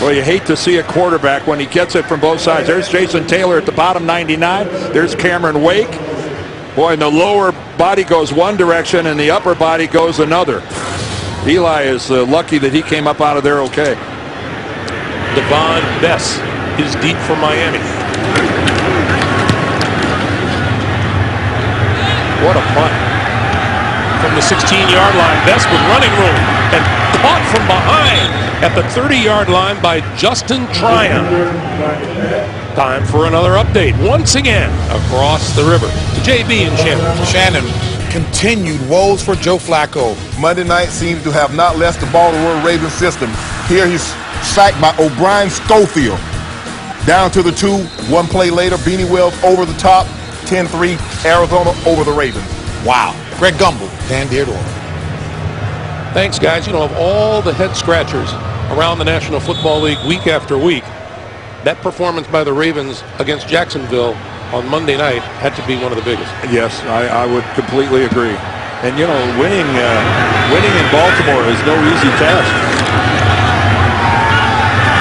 Well, you hate to see a quarterback when he gets it from both sides. There's Jason Taylor at the bottom, 99. There's Cameron Wake. Boy, and the lower body goes one direction and the upper body goes another. Eli is lucky that he came up out of there okay. Devon Bess is deep for Miami. What a punt. From the 16-yard line, Bess with running room and caught from behind at the 30-yard line by Justin Tryon. Time for another update once again across the river to JB and Shannon. Shannon, continued woes for Joe Flacco. Monday night seems to have not left the Baltimore Ravens system. Here he's sacked by O'Brien Schofield. Down to the 2, 1 play later, Beanie Wells over the top, 10-3, Arizona over the Ravens. Wow. Greg Gumbel, Dan Deardorff. Thanks, guys. You know, of all the head scratchers around the National Football League week after week, that performance by the Ravens against Jacksonville on Monday night had to be one of the biggest. Yes, I would completely agree. And, you know, winning in Baltimore is no easy task.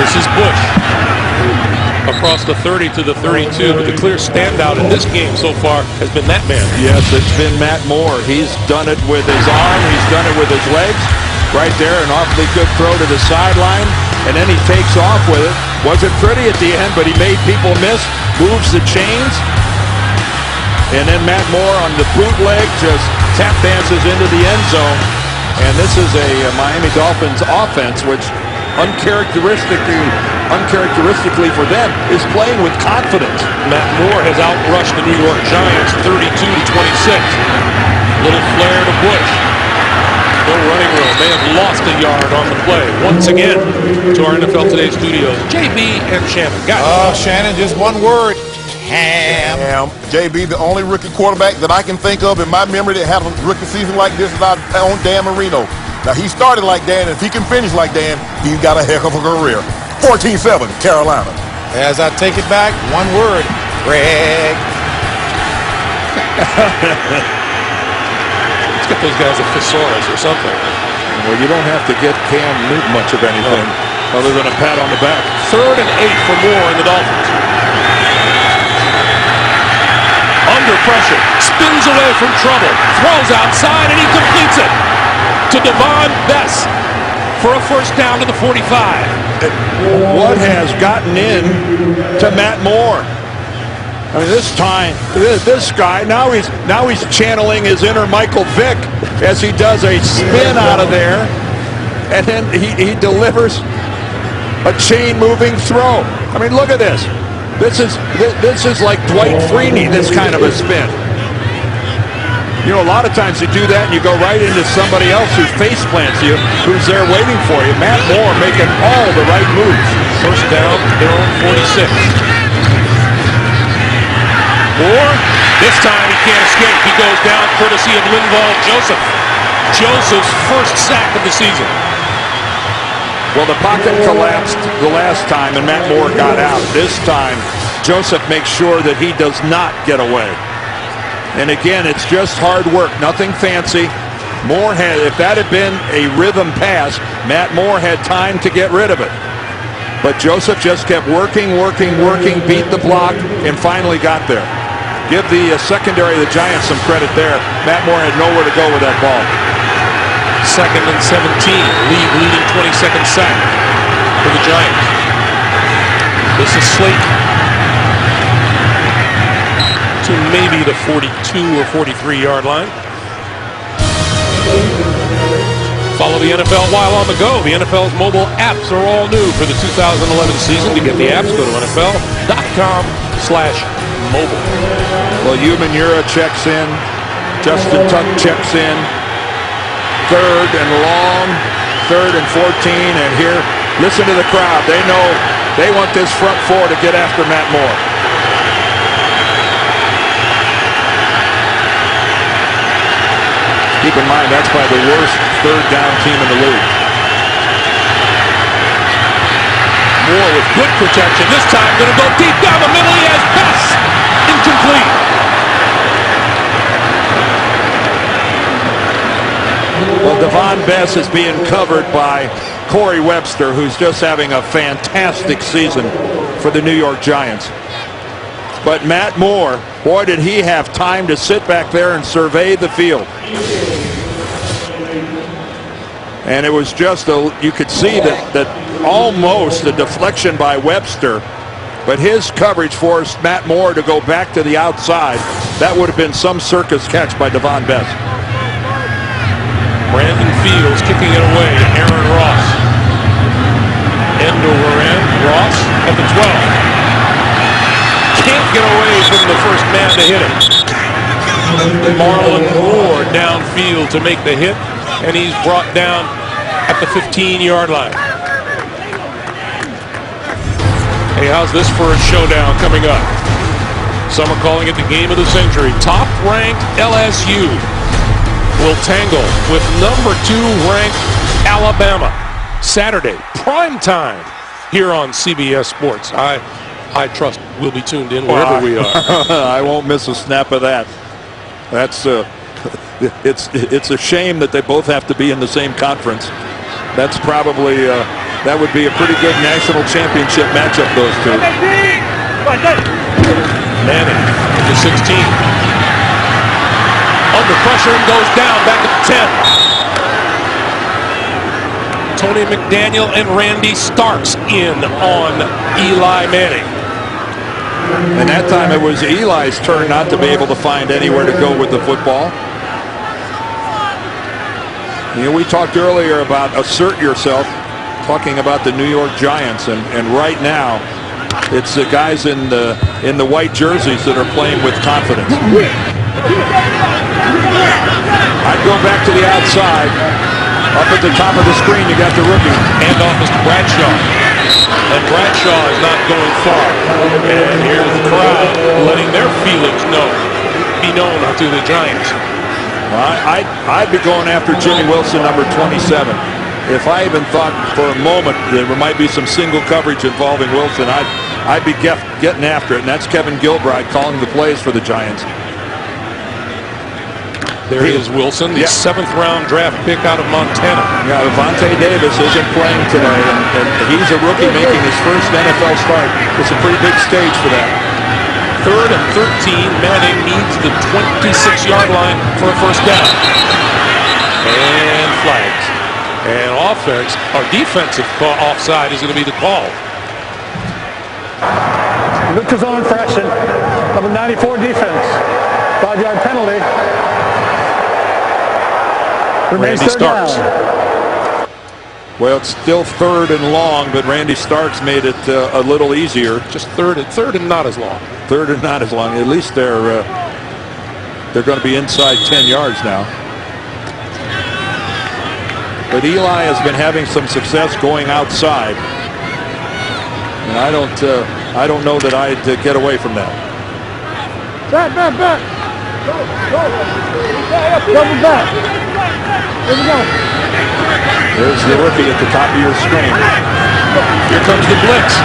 This is Bush across the 30 to the 32, but the clear standout in this game so far has been that man. Yes, it's been Matt Moore. He's done it with his arm. He's done it with his legs. Right there, an awfully good throw to the sideline, and then he takes off with it. Wasn't pretty at the end, but he made people miss, moves the chains. And then Matt Moore on the bootleg just tap dances into the end zone. And this is a Miami Dolphins offense, which uncharacteristically for them is playing with confidence. Matt Moore has outrushed the New York Giants 32 to 26. Little flare to Bush. No running room. They have lost a yard on the play. Once again, to our NFL Today studios, JB and Shannon. Shannon, just one word. Cam. JB, the only rookie quarterback that I can think of in my memory that had a rookie season like this is our own Dan Marino. Now, he started like Dan. If he can finish like Dan, he's got a heck of a career. 14-7, Carolina. As I take it back, one word. Greg. Let's get those guys a thesaurus or something. Well, you don't have to get Cam Newton much of anything other than a pat on the back. 3rd and 8 for Moore and the Dolphins. under pressure, spins away from trouble, throws outside, and he completes it to Devon Bess for a first down to the 45. What has gotten in to Matt Moore? I mean, this time, this guy, now he's channeling his inner Michael Vick as he does a spin out of there, and then he delivers a chain-moving throw. I mean, look at this. This is like Dwight Freeney, this kind of a spin. You know, a lot of times you do that and you go right into somebody else who face plants you, who's there waiting for you. Matt Moore making all the right moves. First down, their own 46. Moore, this time he can't escape. He goes down courtesy of Linval Joseph. Joseph's first sack of the season. Well, the pocket collapsed the last time and Matt Moore got out. This time, Joseph makes sure that he does not get away. And again, it's just hard work, nothing fancy. Moore had, if that had been a rhythm pass, Matt Moore had time to get rid of it. But Joseph just kept working, beat the block, and finally got there. Give the secondary of the Giants some credit there. Matt Moore had nowhere to go with that ball. Second and 17, leading 22nd sack for the Giants. This is Slayton to maybe the 42 or 43-yard line. Follow the NFL while on the go. The NFL's mobile apps are all new for the 2011 season. To get the apps, go to NFL.com/mobile. Well, Umanura checks in. Justin Tuck checks in. Third and long. 3rd and 14. And here, listen to the crowd. They know they want this front four to get after Matt Moore. Keep in mind, that's probably the worst third down team in the league. Moore with good protection. This time going to go deep down the middle. He has Bess. Incomplete. Well, Devon Bess is being covered by Corey Webster, who's just having a fantastic season for the New York Giants. But Matt Moore, boy, did he have time to sit back there and survey the field. And it was just you could see that almost a deflection by Webster, but his coverage forced Matt Moore to go back to the outside. That would have been some circus catch by Devon Bess. Brandon Fields kicking it away to Aaron Ross. End over end. Ross at the 12. Can't get away from the first man to hit him. Marlon Moore downfield to make the hit, and he's brought down at the 15-yard line. Hey, how's this for a showdown coming up? Some are calling it the game of the century. Top-ranked LSU will tangle with number 2-ranked Alabama. Saturday, prime time here on CBS Sports. I trust we'll be tuned in wherever we are. I won't miss a snap of that. That's it's a shame that they both have to be in the same conference. That's probably that would be a pretty good national championship matchup, those two. Manning to 16. Under pressure and goes down back at the 10. Tony McDaniel and Randy Starks in on Eli Manning. And that time it was Eli's turn not to be able to find anywhere to go with the football. You know, we talked earlier about assert yourself, talking about the New York Giants, and right now it's the guys in the white jerseys that are playing with confidence. I'd go back to the outside. Up at the top of the screen, you got the rookie. Handoff is to Bradshaw. And Bradshaw is not going far. And here's the crowd letting their feelings be known to the Giants. I'd be going after Jimmy Wilson, number 27. If I even thought for a moment there might be some single coverage involving Wilson, I'd be getting after it. And that's Kevin Gilbride calling the plays for the Giants. There is Wilson, the 7th-round draft pick out of Montana. Yeah, Avante Davis isn't playing today, and he's a rookie making his first NFL start. It's a pretty big stage for that. 3rd and 13. Manning needs the 26-yard line for a first down. And flags. And offense, or defensive offside is going to be the call. Neutral zone infraction. Number 94 defense. 5-yard penalty. Randy Starks. Well, it's still 3rd and long, but Randy Starks made it a little easier. Just third and not as long. 3rd and not as long. At least they're going to be inside 10 yards now. But Eli has been having some success going outside, and I don't know that I'd get away from that. Back. Go. Double back. Here we go. There's the rookie at the top of your screen. Here comes the blitz.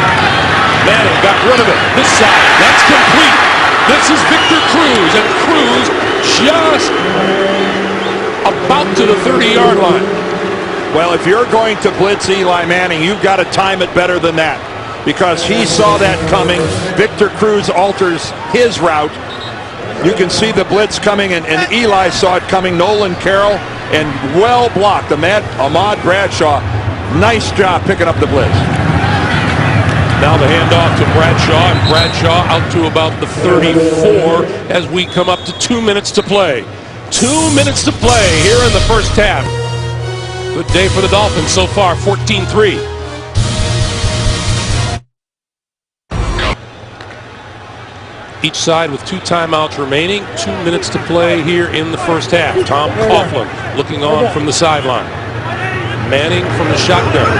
Manning got rid of it. This side. That's complete. This is Victor Cruz. And Cruz just about to the 30-yard line. Well, if you're going to blitz Eli Manning, you've got to time it better than that, because he saw that coming. Victor Cruz alters his route. You can see the blitz coming, and Eli saw it coming. Nolan Carroll, and well blocked. Ahmad Bradshaw, nice job picking up the blitz. Now the handoff to Bradshaw, and Bradshaw out to about the 34 as we come up to 2 minutes to play. 2 minutes to play here in the first half. Good day for the Dolphins so far, 14-3. Each side with 2 timeouts remaining. 2 minutes to play here in the first half. Tom Coughlin looking on from the sideline. Manning from the shotgun.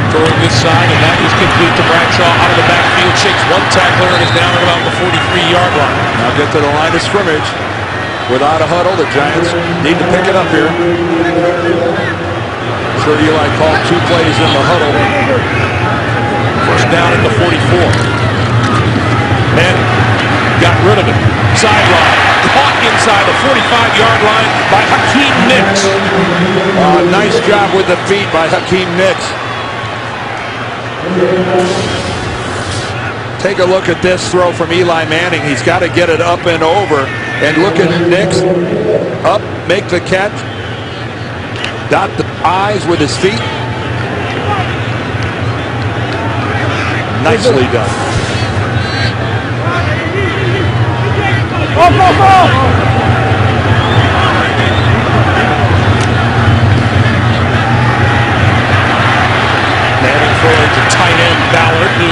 Throwing this side, and that is complete to Bradshaw out of the backfield. Shakes one tackler and is down at about the 43-yard line. Now get to the line of scrimmage. Without a huddle, the Giants need to pick it up here. So Eli called 2 plays in the huddle. First down at the 44. Manning got rid of it. Sideline. Caught inside the 45-yard line by Hakeem Nicks. Nice job with the feet by Hakeem Nicks. Take a look at this throw from Eli Manning. He's got to get it up and over. And look at Nicks. Up, make the catch. Dot the I's with his feet. Nicely done. Manning throwing to tight end Ballard to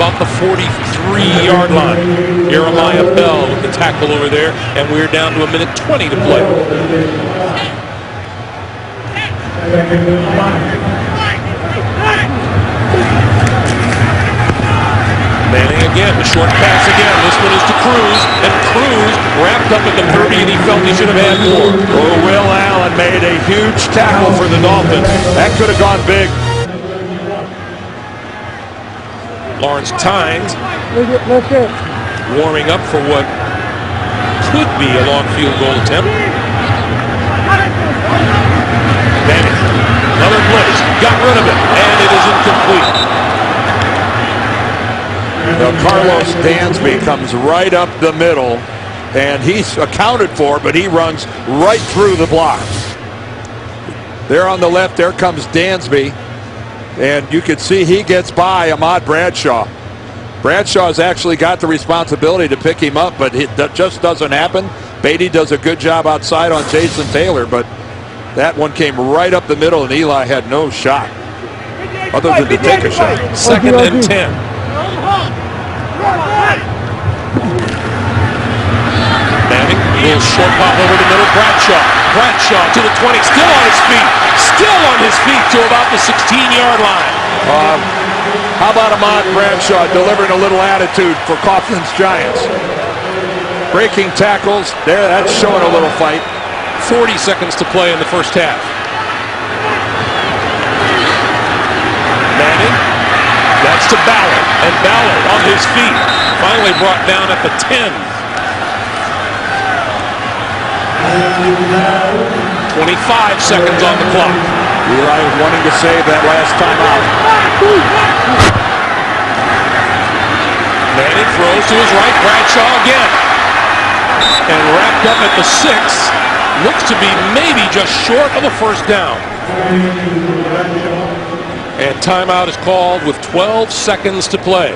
about the 43-yard line. Jeremiah Bell with the tackle over there, and we're down to 1:20 to play. Manning again, the short pass again. This one is to Cruz, and Cruz wrapped up at the 30, and he felt he should have had more. Oh, Will Allen made a huge tackle for the Dolphins. That could have gone big. Lawrence Tynes warming up for what could be a long field goal attempt. Manning, another blitz, got rid of it, and it is incomplete. Now Carlos Dansby comes right up the middle, and he's accounted for, but he runs right through the block. There on the left, there comes Dansby, and you can see he gets by Ahmad Bradshaw. Bradshaw's actually got the responsibility to pick him up, but that just doesn't happen. Beatty does a good job outside on Jason Taylor, but that one came right up the middle, and Eli had no shot other than to take a shot. 2nd and 10. Manning, little short pop over the middle. Bradshaw to the 20, still on his feet to about the 16-yard line. How about Ahmad Bradshaw delivering a little attitude for Coughlin's Giants? Breaking tackles, there, that's showing a little fight. 40 seconds to play in the first half. Manning, that's to Ballard, and Ballard on his feet, finally brought down at the 10. 25 seconds on the clock. Eli was wanting to save that last time out. throws to his right. Bradshaw again. And wrapped up at the 6. Looks to be maybe just short of the first down. And timeout is called with 12 seconds to play.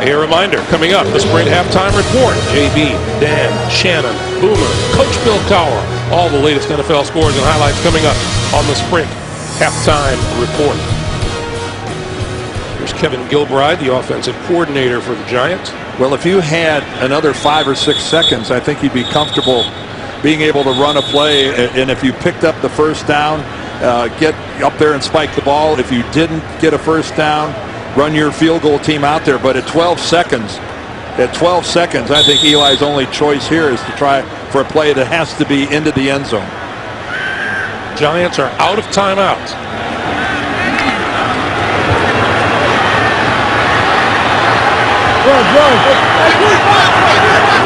A reminder, coming up, the Sprint Halftime Report. JB, Dan, Shannon, Boomer, Coach Bill Cowher. All the latest NFL scores and highlights coming up on the Sprint Halftime Report. Here's Kevin Gilbride, the offensive coordinator for the Giants. Well, if you had another 5 or 6 seconds, I think you'd be comfortable being able to run a play. And if you picked up the first down, get up there and spike the ball. If you didn't get a first down, run your field goal team out there. But at 12 seconds, I think Eli's only choice here is to try for a play that has to be into the end zone. Giants are out of timeouts.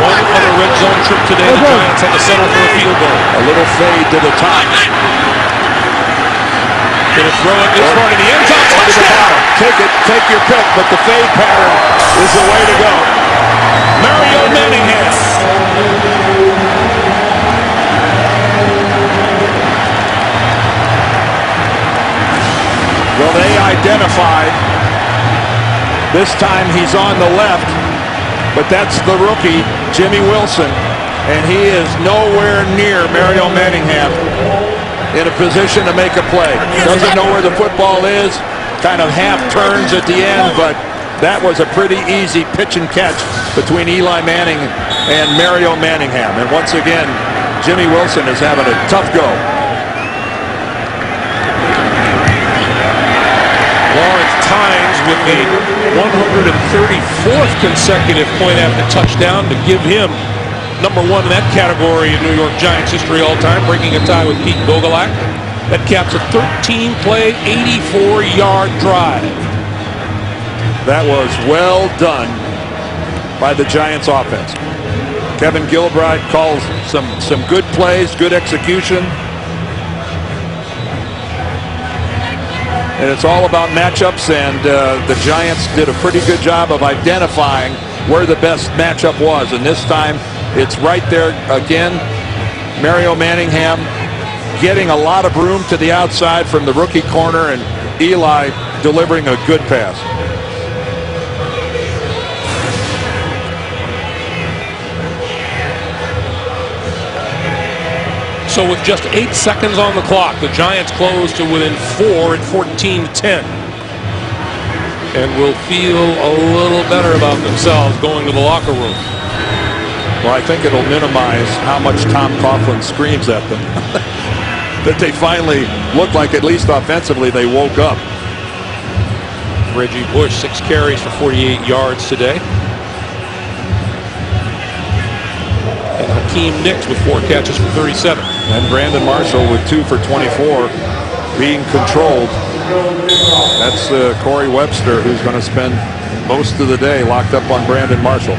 One other red zone trip today. The Giants had to settle for a field goal. A little fade to the top. Gonna throw it this far to the end zone. Touchdown! Take your pick, but the fade pattern is the way to go. Mario Manningham. Well, they identified. This time he's on the left, but that's the rookie, Jimmy Wilson, and he is nowhere near Mario Manningham in a position to make a play. Doesn't know where the football is, kind of half turns at the end, but that was a pretty easy pitch and catch between Eli Manning and Mario Manningham. And once again, Jimmy Wilson is having a tough go. Lawrence Tynes with the 134th consecutive point after touchdown to give him number 1 in that category in New York Giants history all time, breaking a tie with Pete Gogolak. That caps a 13-play, 84-yard drive. That was well done by the Giants offense. Kevin Gilbride calls some good plays, good execution. And it's all about matchups, and the Giants did a pretty good job of identifying where the best matchup was. And this time, it's right there again. Mario Manningham getting a lot of room to the outside from the rookie corner, and Eli delivering a good pass. So with just 8 seconds on the clock, the Giants close to within 4 at 14-10. And will feel a little better about themselves going to the locker room. Well, I think it'll minimize how much Tom Coughlin screams at them. That they finally look like, at least offensively, they woke up. Reggie Bush, 6 carries for 48 yards today. And Hakeem Nicks with 4 catches for 37. And Brandon Marshall with 2 for 24, being controlled. That's Corey Webster, who's going to spend most of the day locked up on Brandon Marshall.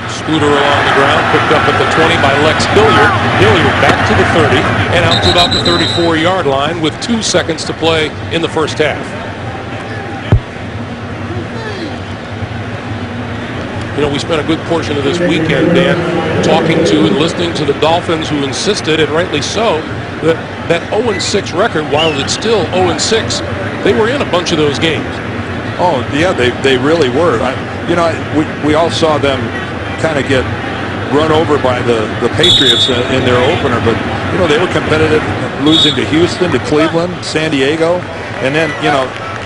Scooter along the ground, picked up at the 20 by Lex Hilliard. Hilliard back to the 30 and out to about the 34-yard line with 2 seconds to play in the first half. You know, we spent a good portion of this weekend, Dan, talking to and listening to the Dolphins, who insisted, and rightly so, that 0-6 record, while it's still 0-6, they were in a bunch of those games. Oh, yeah, they really were. We all saw them kind of get run over by the Patriots in their opener, but, they were competitive, losing to Houston, to Cleveland, San Diego, and then,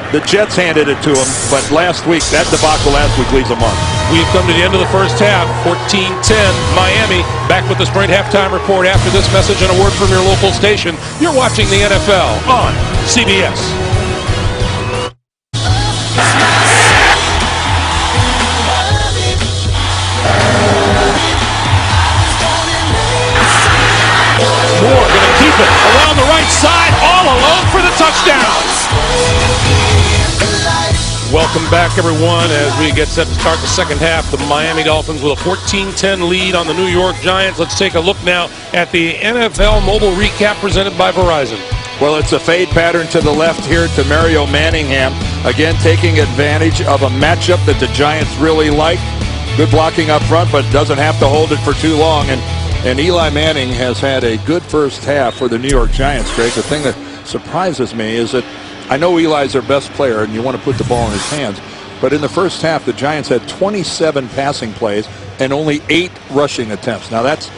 the Jets handed it to them, but last week, that debacle last week leaves a mark. We've come to the end of the first half, 14-10, Miami. Back with the Sprint Halftime Report after this message and a word from your local station. You're watching the NFL on CBS. Moore going to keep it around the right side, all alone for the touchdown. Welcome back, everyone, as we get set to start the second half. The Miami Dolphins with a 14-10 lead on the New York Giants. Let's take a look now at the NFL Mobile Recap presented by Verizon. Well, it's a fade pattern to the left here to Mario Manningham. Again, taking advantage of a matchup that the Giants really like. Good blocking up front, but doesn't have to hold it for too long. And Eli Manning has had a good first half for the New York Giants, Greg. The thing that surprises me is that I know Eli's their best player, and you want to put the ball in his hands. But in the first half, the Giants had 27 passing plays and only 8 rushing attempts. Now that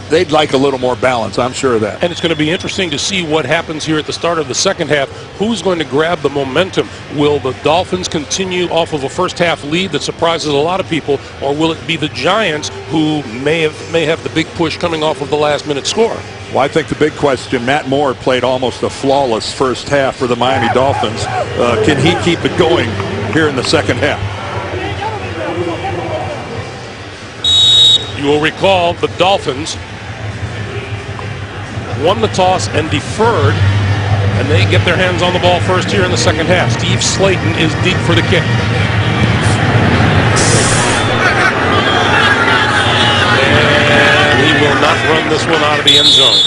they'd like a little more balance, I'm sure of that. And it's going to be interesting to see what happens here at the start of the second half. Who's going to grab the momentum? Will the Dolphins continue off of a first half lead that surprises a lot of people, or will it be the Giants who may have the big push coming off of the last minute score? Well, I think the big question, Matt Moore played almost a flawless first half for the Miami Dolphins. Can he keep it going here in the second half? You will recall the Dolphins won the toss and deferred, and they get their hands on the ball first here in the second half. Steve Slayton is deep for the kick. And he will not run this one out of the end zone.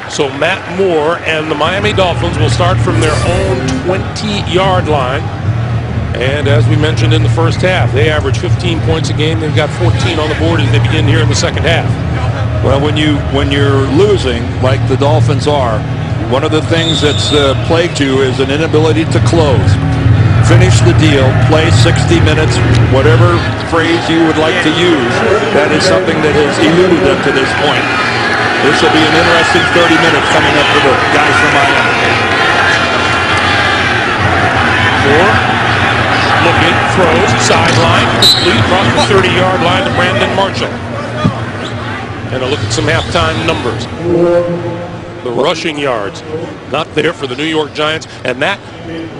So Matt Moore and the Miami Dolphins will start from their own 20-yard line. And as we mentioned in the first half, they average 15 points a game. They've got 14 on the board as they begin here in the second half. Well, when you're losing like the Dolphins are, one of the things that's plagued you is an inability to close. Finish the deal, play 60 minutes, whatever phrase you would like to use. That is something that has eluded them to this point. This will be an interesting 30 minutes coming up for the guys from Miami. Moore looking, throws, sideline, complete across the 30-yard line to Brandon Marshall. And a look at some halftime numbers. The rushing yards not there for the New York Giants, and that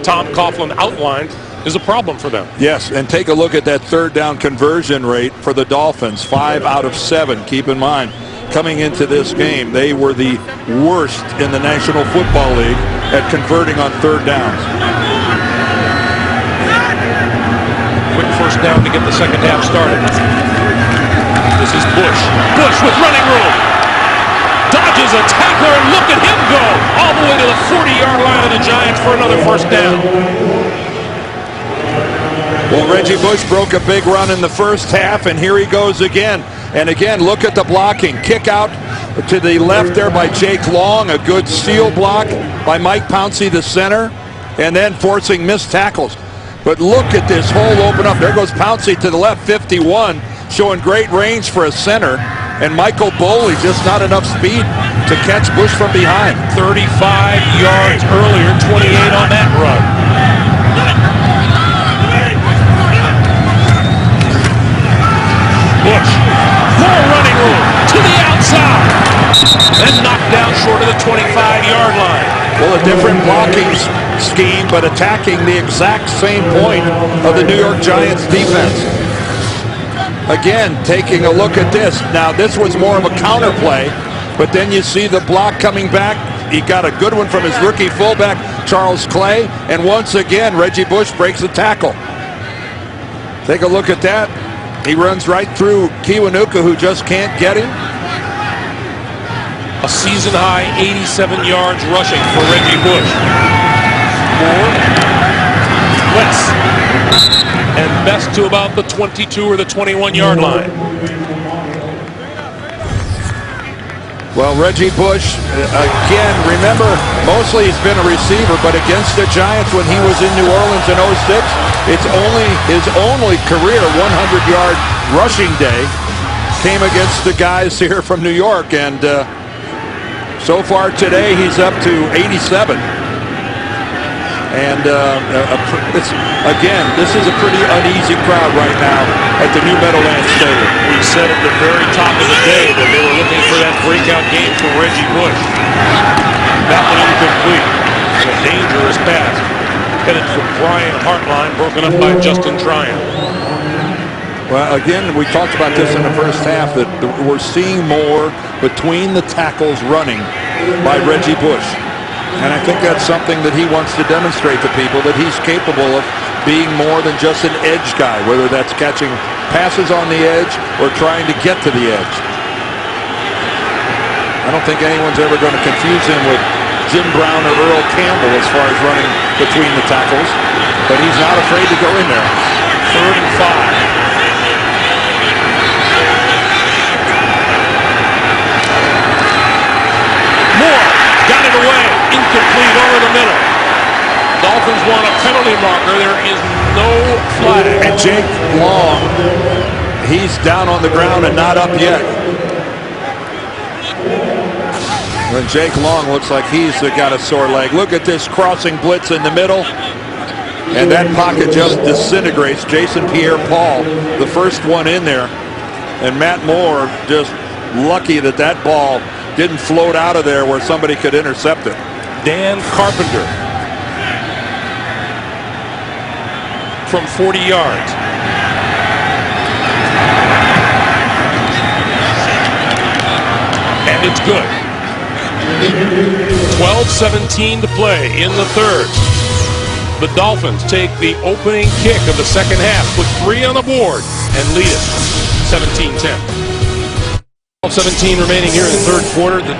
Tom Coughlin outlined is a problem for them. Yes, and take a look at that third down conversion rate for the Dolphins, 5 out of 7. Keep in mind, coming into this game, they were the worst in the National Football League at converting on third downs. Quick first down to get the second half started. This is Bush. Bush with running room. Dodges a tackler, and look at him go all the way to the 40-yard line of the Giants for another first down. Well, Reggie Bush broke a big run in the first half, and here he goes again. And again, look at the blocking. Kick out to the left there by Jake Long, a good seal block by Mike Pouncey, the center, and then forcing missed tackles. But look at this hole open up. There goes Pouncey to the left, 51, showing great range for a center. And Michael Boley, just not enough speed to catch Bush from behind. 35 yards earlier, 28 on that run. Bush, more running room to the outside, and knocked down short of the 25-yard line. Well, a different blocking scheme, but attacking the exact same point of the New York Giants defense. Again, taking a look at this. Now, this was more of a counter play, but then you see the block coming back. He got a good one from his rookie fullback, Charles Clay, and once again, Reggie Bush breaks the tackle. Take a look at that. He runs right through Kiwanuka, who just can't get him. A season-high 87 yards rushing for Reggie Bush. Moore, West, and best to about the 22 or the 21-yard line. Well, Reggie Bush, again, remember, mostly he's been a receiver, but against the Giants when he was in New Orleans in 06, it's only his only career 100-yard rushing day came against the guys here from New York, and so far today he's up to 87. And again, this is a pretty uneasy crowd right now at the new Meadowlands Stadium. We said at the very top of the day that they were looking for that breakout game for Reggie Bush. That one incomplete. A dangerous pass. Headed for Brian Hartline, broken up by Justin Tryon. Well, again, we talked about this in the first half, that we're seeing more between the tackles running by Reggie Bush. And I think that's something that he wants to demonstrate to people, that he's capable of being more than just an edge guy, whether that's catching passes on the edge or trying to get to the edge. I don't think anyone's ever going to confuse him with Jim Brown or Earl Campbell as far as running between the tackles, but he's not afraid to go in there. 3rd and 5. Moore got it away, incomplete over the middle. Dolphins want a penalty marker. There is no flag. And Jake Long, he's down on the ground and not up yet. When Jake Long looks like he's got a sore leg. Look at this crossing blitz in the middle. And that pocket just disintegrates. Jason Pierre-Paul, the first one in there. And Matt Moore just lucky that that ball didn't float out of there where somebody could intercept it. Dan Carpenter from 40 yards. And it's good. 12-17 to play in the 3rd. The Dolphins take the opening kick of the second half, put 3 on the board, and lead it 17-10. 12-17 remaining here in the 3rd quarter. The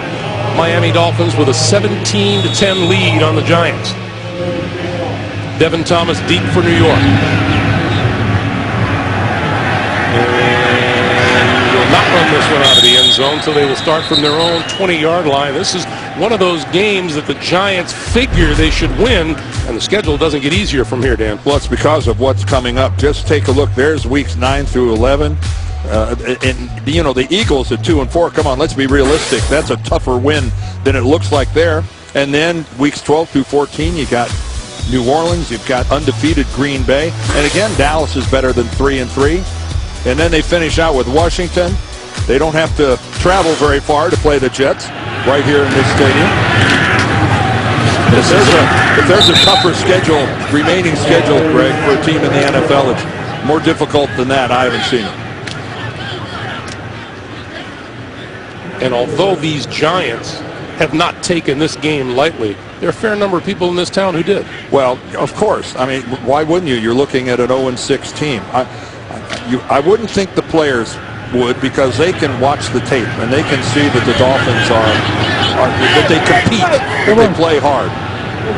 Miami Dolphins with a 17-10 lead on the Giants. Devin Thomas deep for New York. And will not run this one out of the end zone, so they will start from their own 20-yard line. This is one of those games that the Giants figure they should win, and the schedule doesn't get easier from here, Dan. Well, it's because of what's coming up. Just take a look. There's weeks 9 through 11. And, you know, the Eagles at 2-4. Come on, let's be realistic. That's a tougher win than it looks like there. And then weeks 12 through 14, you got New Orleans. You've got undefeated Green Bay. And again, Dallas is better than 3-3. And then they finish out with Washington. They don't have to travel very far to play the Jets right here in this stadium. If there's a tougher schedule, remaining schedule, Greg, for a team in the NFL, it's more difficult than that. I haven't seen it. And although these Giants have not taken this game lightly, there are a fair number of people in this town who did. Well, of course. I mean, why wouldn't you? You're looking at an 0-6 team. I wouldn't think the players would, because they can watch the tape and they can see that the Dolphins that they compete, that they play hard.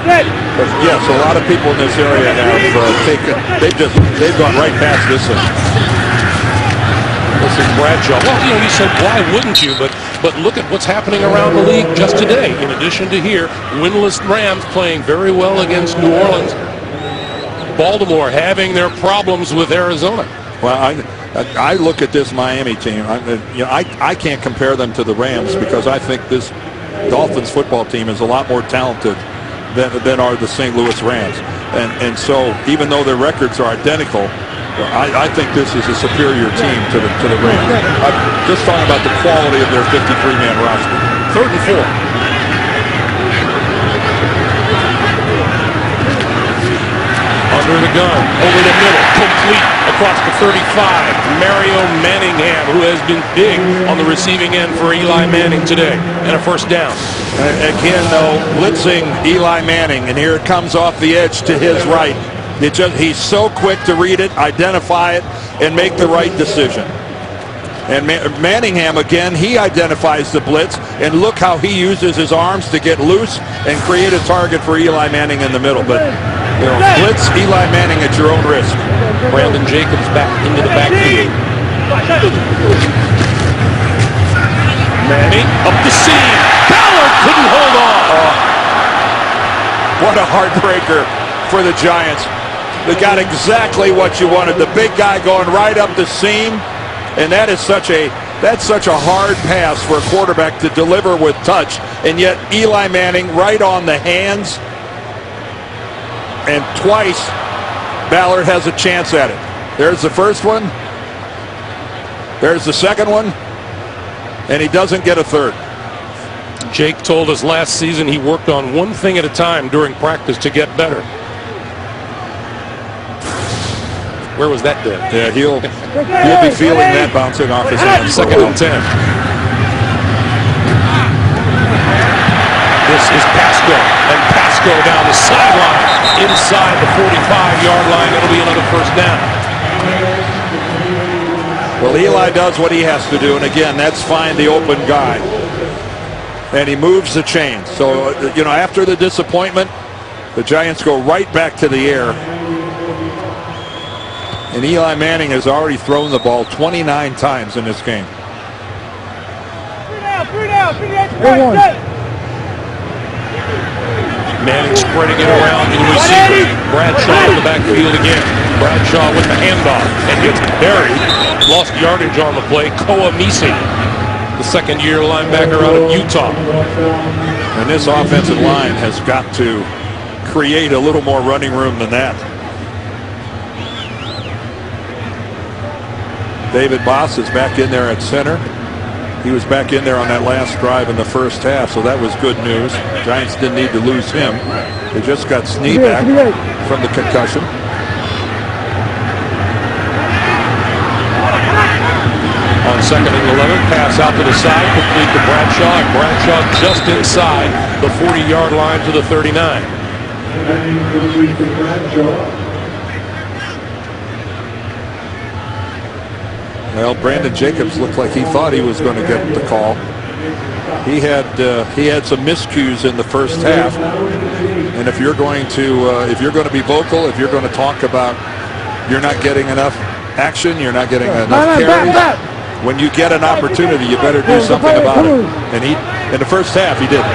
But yes, a lot of people in this area have they've gone right past this one. Listen, Bradshaw. Well, you know, you said why wouldn't you? But look at what's happening around the league just today. In addition to here, winless Rams playing very well against New Orleans. Baltimore having their problems with Arizona. Well, I look at this Miami team. I can't compare them to the Rams because I think this Dolphins football team is a lot more talented than are the St. Louis Rams. And so even though their records are identical, I think this is a superior team to the Rams. I'm just talking about the quality of their 53-man roster. 3rd and 4. Under the gun, over the middle, complete across the 35. Mario Manningham, who has been big on the receiving end for Eli Manning today, and a first down. Again, though, blitzing Eli Manning, and here it comes off the edge to his right. He's so quick to read it, identify it, and make the right decision. And Manningham, again, he identifies the blitz, and look how he uses his arms to get loose and create a target for Eli Manning in the middle. But, you know, blitz Eli Manning at your own risk. Brandon Jacobs back into the backfield. Manning up the seam. Ballard couldn't hold on. What a heartbreaker for the Giants. They got exactly what you wanted. The big guy going right up the seam. And that's such a hard pass for a quarterback to deliver with touch. And yet Eli Manning right on the hands. And twice Ballard has a chance at it. There's the first one. There's the second one. And he doesn't get a third. Jake told us last season he worked on one thing at a time during practice to get better. Where was that dead? Yeah, he'll be feeling that bouncing off his hands. 2nd and 10. This is Pasco, and Pasco down the sideline, inside the 45-yard line. It'll be another first down. Well, Eli does what he has to do, and again, that's find the open guy. and he moves the chains. So, you know, after the disappointment, the Giants go right back to the air. And Eli Manning has already thrown the ball 29 times in this game. Manning spreading it around to the receiver. Bradshaw in the backfield again. Bradshaw with the handoff and gets buried. Lost yardage on the play. Koa Misi, the second-year linebacker out of Utah. And this offensive line has got to create a little more running room than that. David Boss is back in there at center. He was back in there on that last drive in the first half, so that was good news. Giants didn't need to lose him. They just got Snee back from the concussion. On 2nd and 11, pass out to the side, complete to Bradshaw, and Bradshaw just inside the 40-yard line to the 39. Well, Brandon Jacobs looked like he thought he was going to get the call. He had some miscues in the first half, and if you're going to be vocal, if you're going to talk about you're not getting enough action, you're not getting enough carries, when you get an opportunity, you better do something about it. And he, in the first half, he didn't.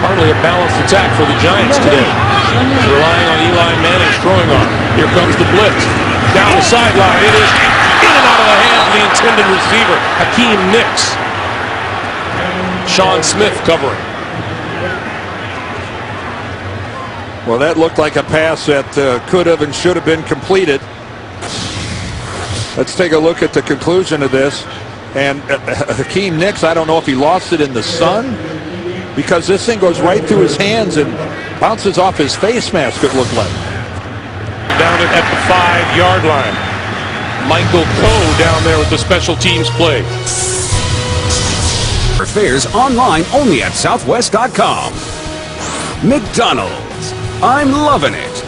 Hardly a balanced attack for the Giants today. Relying on Eli Manning's throwing arm. Here comes the blitz. Down the sideline. It is in and out of the hands of the intended receiver, Hakeem Nicks. Sean Smith covering. Well, that looked like a pass that could have and should have been completed. Let's take a look at the conclusion of this. And Hakeem Nicks, I don't know if he lost it in the sun, because this thing goes right through his hands and bounces off his face mask, it looked like. Down at the 5-yard line. Michael Coe down there with the special teams play. Fares online only at Southwest.com. McDonald's, I'm loving it.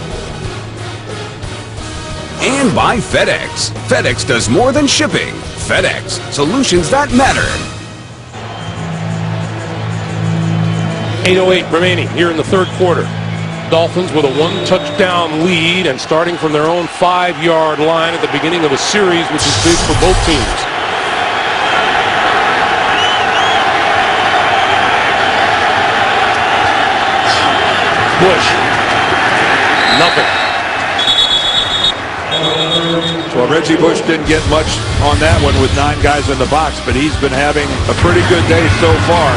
And by FedEx. FedEx does more than shipping. FedEx, solutions that matter. 8:08 remaining here in the third quarter. Dolphins with a 1-touchdown lead and starting from their own 5-yard line at the beginning of a series, which is big for both teams. Bush, nothing. Well, Reggie Bush didn't get much on that one with 9 guys in the box, but he's been having a pretty good day so far.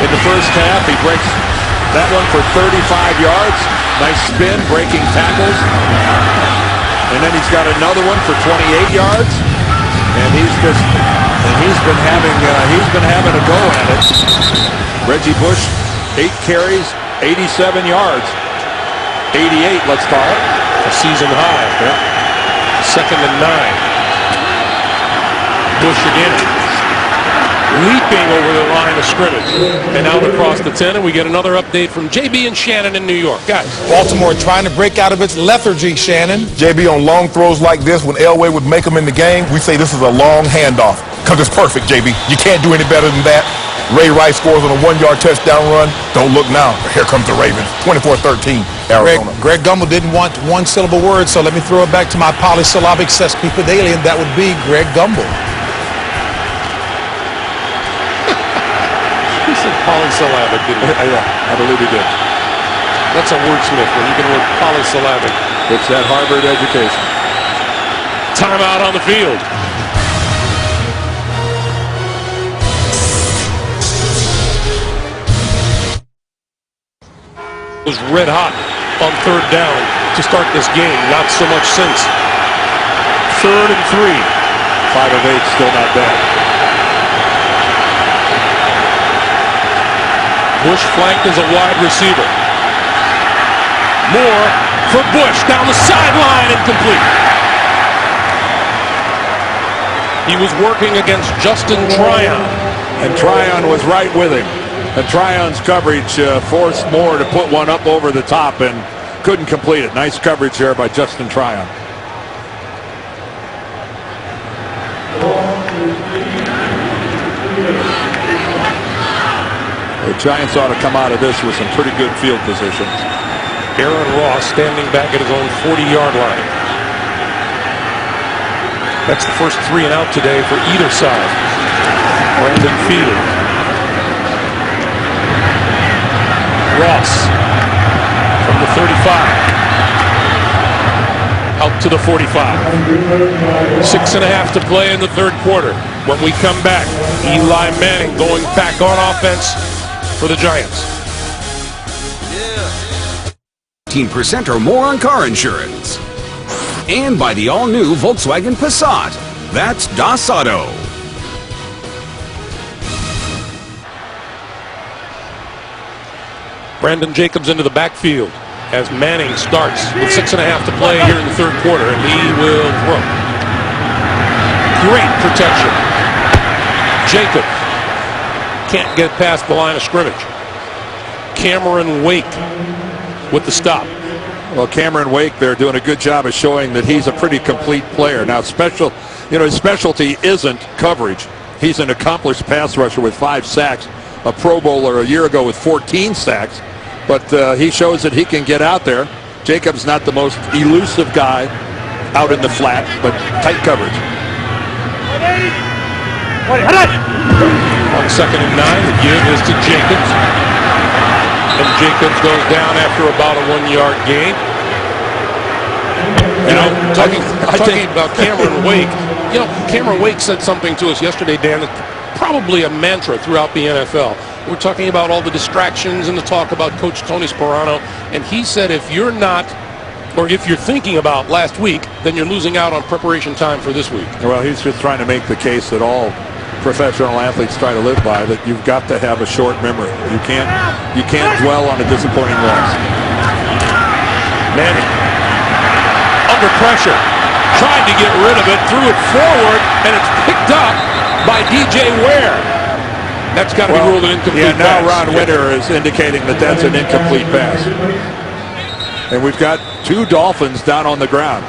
In the first half, he breaks that one for 35 yards. Nice spin, breaking tackles. And then he's got another one for 28 yards. And he's been having a go at it. Reggie Bush, 8 carries, 87 yards. 88, let's call it. A season high. Yep. 2nd and 9. Bush again. Leaping over the line of scrimmage. And out across the 10, and we get another update from JB and Shannon in New York. Guys. Baltimore trying to break out of its lethargy, Shannon. JB, on long throws like this, when Elway would make them in the game, we say this is a long handoff because it's perfect, JB. You can't do any better than that. Ray Rice scores on a 1-yard touchdown run. Don't look now. Here comes the Ravens. 24-13, Arizona. Greg Gumbel didn't want one-syllable words, so let me throw it back to my polysyllabic sesquipedalian. That would be Greg Gumbel. He said polysyllabic, didn't he? Yeah, I believe he did. That's a wordsmith when you can word polysyllabic. It's that Harvard education. Timeout on the field. Was red hot on 3rd down to start this game. Not so much since. 3rd and 3. 5 of 8, still not bad. Bush flanked as a wide receiver. Moore for Bush down the sideline, incomplete. He was working against Justin Tryon. And Tryon was right with him. And Tryon's coverage forced Moore to put one up over the top and couldn't complete it. Nice coverage there by Justin Tryon. The Giants ought to come out of this with some pretty good field position. Aaron Ross standing back at his own 40-yard line. That's the first 3 and out today for either side. Brandon Field. Ross from the 35. Out to the 45. 6.5 to play in the third quarter. When we come back, Eli Manning going back on offense for the Giants. 15% or more on car insurance. And by the all-new Volkswagen Passat. That's Das Auto. Brandon Jacobs into the backfield as Manning starts with 6.5 to play here in the third quarter, and he will throw. Great protection. Jacobs can't get past the line of scrimmage. Cameron Wake with the stop. Well, Cameron Wake, they're doing a good job of showing that he's a pretty complete player. Now, his specialty isn't coverage. He's an accomplished pass rusher with 5 sacks, a Pro Bowler a year ago with 14 sacks. But he shows that he can get out there. Jacobs not the most elusive guy out in the flat, but tight coverage. On 2nd and 9, the give is to Jacobs. And Jacobs goes down after about a 1-yard gain. You know, talking about Cameron Wake, you know, Cameron Wake said something to us yesterday, Dan, that's probably a mantra throughout the NFL. We're talking about all the distractions and the talk about Coach Tony Sparano, and he said if you're not, or if you're thinking about last week, then you're losing out on preparation time for this week. Well, he's just trying to make the case that all professional athletes try to live by, that you've got to have a short memory. You can't dwell on a disappointing loss. Manning under pressure, tried to get rid of it, threw it forward, and it's picked up by DJ Ware. That's got to be ruled an incomplete pass. Yeah, now Ron Winter is indicating that that's an incomplete pass. And we've got 2 Dolphins down on the ground.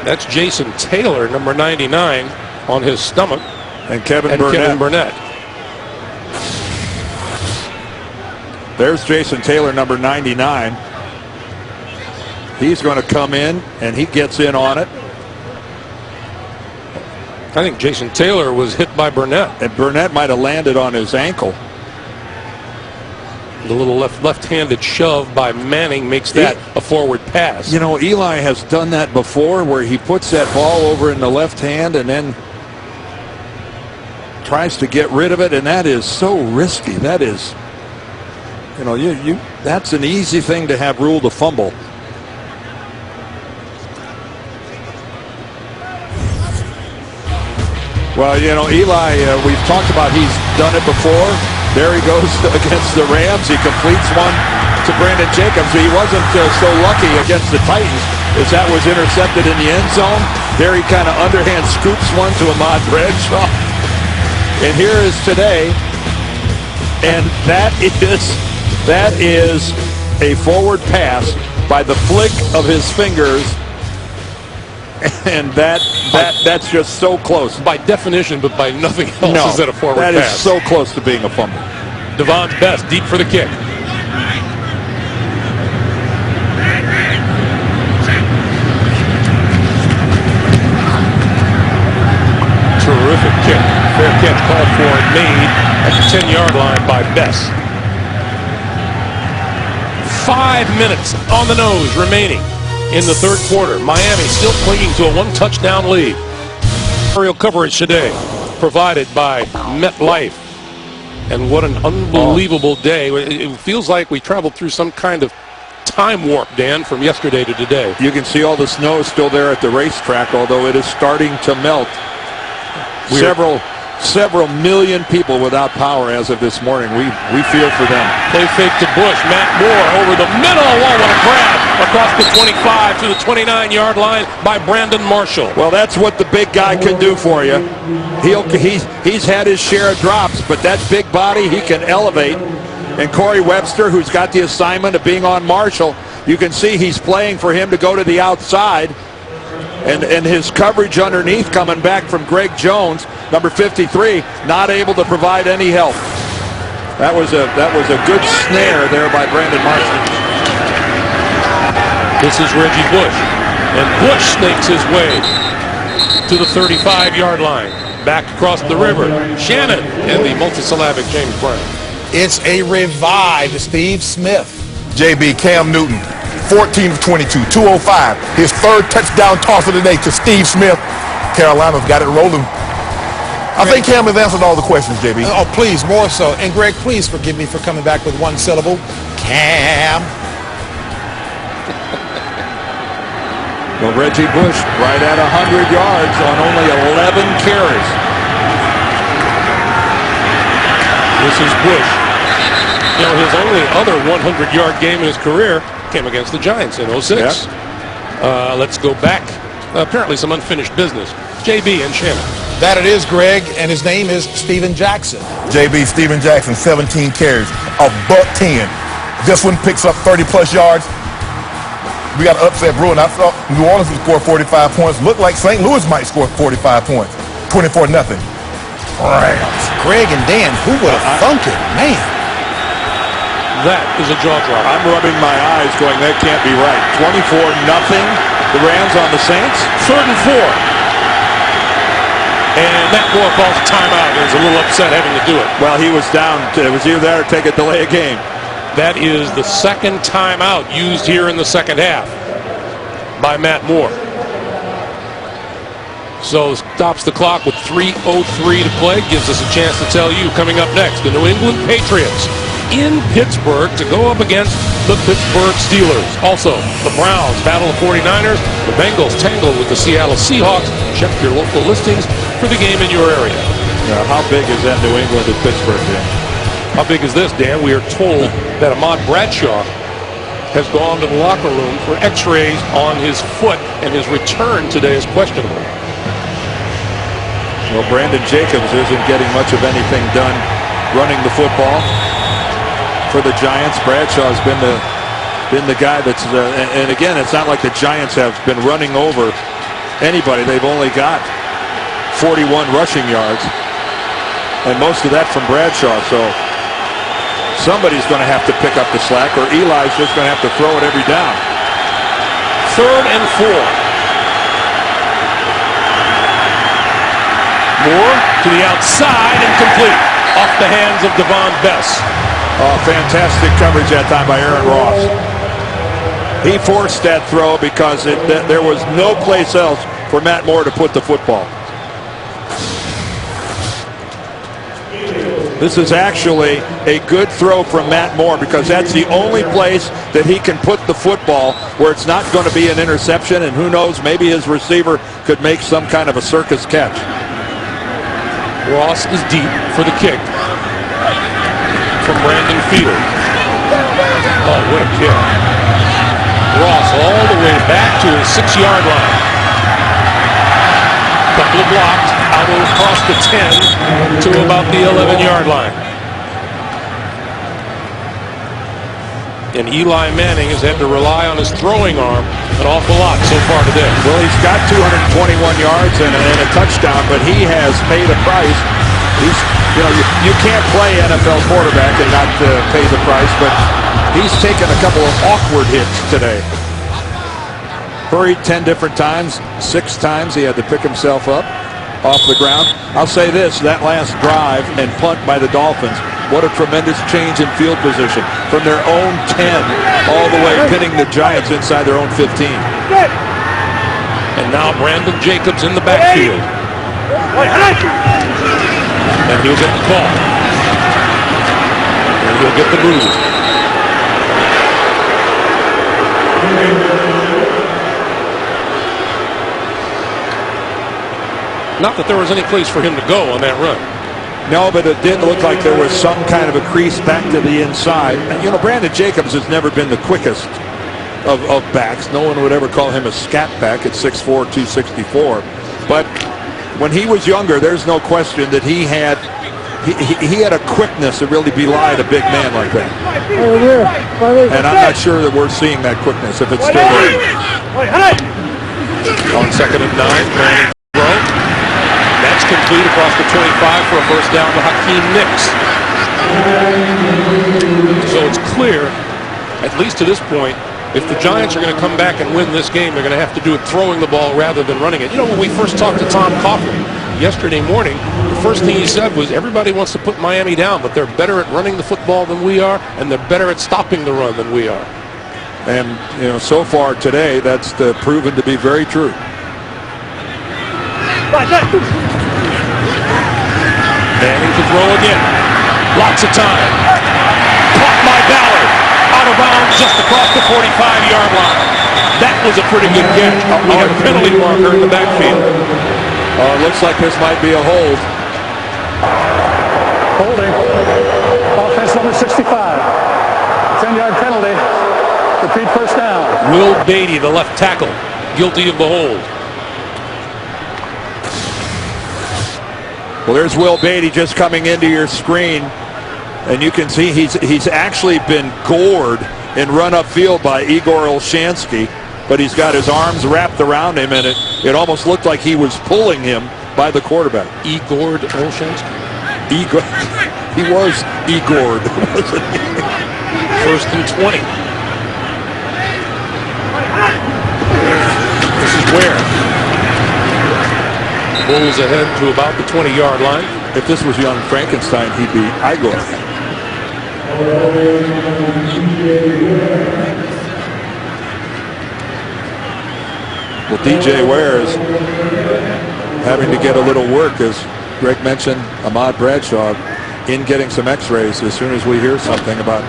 That's Jason Taylor, number 99, on his stomach. And Kevin Burnett. There's Jason Taylor, number 99. He's going to come in, and he gets in on it. I think Jason Taylor was hit by Burnett. And Burnett might have landed on his ankle. The little left-handed shove by Manning makes that a forward pass. You know, Eli has done that before, where he puts that ball over in the left hand and then tries to get rid of it, and that is so risky. That is, you know, that's an easy thing to have ruled a fumble. Well, you know, Eli, we've talked about he's done it before. There he goes against the Rams. He completes one to Brandon Jacobs. He wasn't so lucky against the Titans as that was intercepted in the end zone. There he kind of underhand scoops one to Ahmad Bradshaw. And here is today. And that is a forward pass by the flick of his fingers. And that's just so close. By definition, but by nothing else is that a forward pass. That is so close to being a fumble. Devon's Best deep for the kick. Terrific kick. Fair catch called for and made at the 10-yard line by Best. 5 minutes on the nose remaining in the third quarter. Miami still clinging to a 1-touchdown lead. Aerial coverage today provided by MetLife. And what an unbelievable day. It feels like we traveled through some kind of time warp, Dan, from yesterday to today. You can see all the snow still there at the racetrack, although it is starting to melt. Several million people without power as of this morning. We feel for them. Play fake to Bush. Matt Moore over the middle. Oh, what a grab across the 25 to the 29-yard line by Brandon Marshall. Well, that's what the big guy can do for you. He's had his share of drops, but that big body, he can elevate. And Corey Webster, who's got the assignment of being on Marshall, you can see he's playing for him to go to the outside. And his coverage underneath coming back from Greg Jones, number 53, not able to provide any help. That was a good snare there by Brandon Marston. This is Reggie Bush. And Bush snakes his way to the 35-yard line. Back across the river. Shannon and the multisyllabic James Brown. It's a revived Steve Smith. JB, Cam Newton, 14 of 22, 205. His third touchdown toss of the day to Steve Smith. Carolina's got it rolling. I think Cam has answered all the questions, JB. Oh, please, more so. And Greg, please forgive me for coming back with one syllable. Cam. Well, Reggie Bush right at 100 yards on only 11 carries. This is Bush. You know, his only other 100-yard game in his career came against the Giants in 06. Yeah. Let's go back. Apparently some unfinished business. JB and Shannon. That it is, Greg, and his name is Steven Jackson. JB, Steven Jackson, 17 carries, $110. This one picks up 30-plus yards. We got an upset brewing. I thought New Orleans would score 45 points. Looked like St. Louis might score 45 points. 24-0. Rams. Greg and Dan, who would have thunk it? Man. That is a jaw dropper. I'm rubbing my eyes going, that can't be right. 24-0, the Rams on the Saints. 3rd and 4. And Matt Moore calls a timeout and is a little upset having to do it. Well, he was down. It was either that or take a delay a game. That is the second timeout used here in the second half by Matt Moore. So stops the clock with 3:03 to play. Gives us a chance to tell you coming up next, the New England Patriots in Pittsburgh to go up against the Pittsburgh Steelers. Also, the Browns battle the 49ers. The Bengals tangle with the Seattle Seahawks. Check your local listings for the game in your area. Now, how big is that New England and Pittsburgh game? How big is this, Dan? We are told that Ahmad Bradshaw has gone to the locker room for x-rays on his foot, and his return today is questionable. Well, Brandon Jacobs isn't getting much of anything done running the football for the Giants. Bradshaw's been the guy that's, and again, it's not like the Giants have been running over anybody. They've only got 41 rushing yards, and most of that from Bradshaw. So somebody's going to have to pick up the slack, or Eli's just going to have to throw it every down. 3rd and 4. Moore to the outside and complete. Off the hands of Devon Bess. Oh, fantastic coverage that time by Aaron Ross. He forced that throw because there was no place else for Matt Moore to put the football. This is actually a good throw from Matt Moore because that's the only place that he can put the football where it's not going to be an interception, and who knows, maybe his receiver could make some kind of a circus catch. Ross is deep for the kick from Brandon Field. Oh, what a kick. Ross all the way back to his 6-yard line. Couple of blocks out across the 10 to about the 11-yard line. And Eli Manning has had to rely on his throwing arm an awful lot so far today. Well, he's got 221 yards and a touchdown, but he has paid a price. He's, you can't play NFL quarterback and not pay the price, but he's taken a couple of awkward hits today. Hurried 10 different times, 6 times he had to pick himself up off the ground. I'll say this, that last drive and punt by the Dolphins, what a tremendous change in field position from their own 10 all the way pitting the Giants inside their own 15. And now Brandon Jacobs in the backfield. And he'll get the ball. And he'll get the move. Not that there was any place for him to go on that run. No, but it did look like there was some kind of a crease back to the inside. And, Brandon Jacobs has never been the quickest of backs. No one would ever call him a scat back at 6'4", 264. But when he was younger, there's no question that he had a quickness that really belied a big man like that. And I'm not sure that we're seeing that quickness if it's still there. On 2nd and 9, Manning throw. That's complete across the 25 for a first down to Hakeem Nicks. So it's clear, at least to this point, if the Giants are going to come back and win this game, they're going to have to do it throwing the ball rather than running it. You know, when we first talked to Tom Coughlin yesterday morning, the first thing he said was everybody wants to put Miami down, but they're better at running the football than we are, and they're better at stopping the run than we are. And, you know, so far today, that's proven to be very true. Manning to throw again. Lots of time. Caught by Ballard. Out of bounds just across the 45-yard line. That was a pretty good catch. We have a penalty marker in the backfield. It looks like this might be a hold. Holding. Offense number 65. 10-yard penalty. Repeat first down. Will Beatty, the left tackle, guilty of the hold. Well, there's Will Beatty just coming into your screen, and you can see he's actually been gored and run upfield by Igor Olshansky, but he's got his arms wrapped around him, and it almost looked like he was pulling him by the quarterback. Igor Olshansky? Igor. He was Igor, wasn't he? 1st and 20. This is where Bulls ahead to about the 20-yard line. If this was young Frankenstein, he'd be Igor. Well, DJ Ware is having to get a little work, as Greg mentioned, Ahmad Bradshaw in getting some x-rays as soon as we hear something about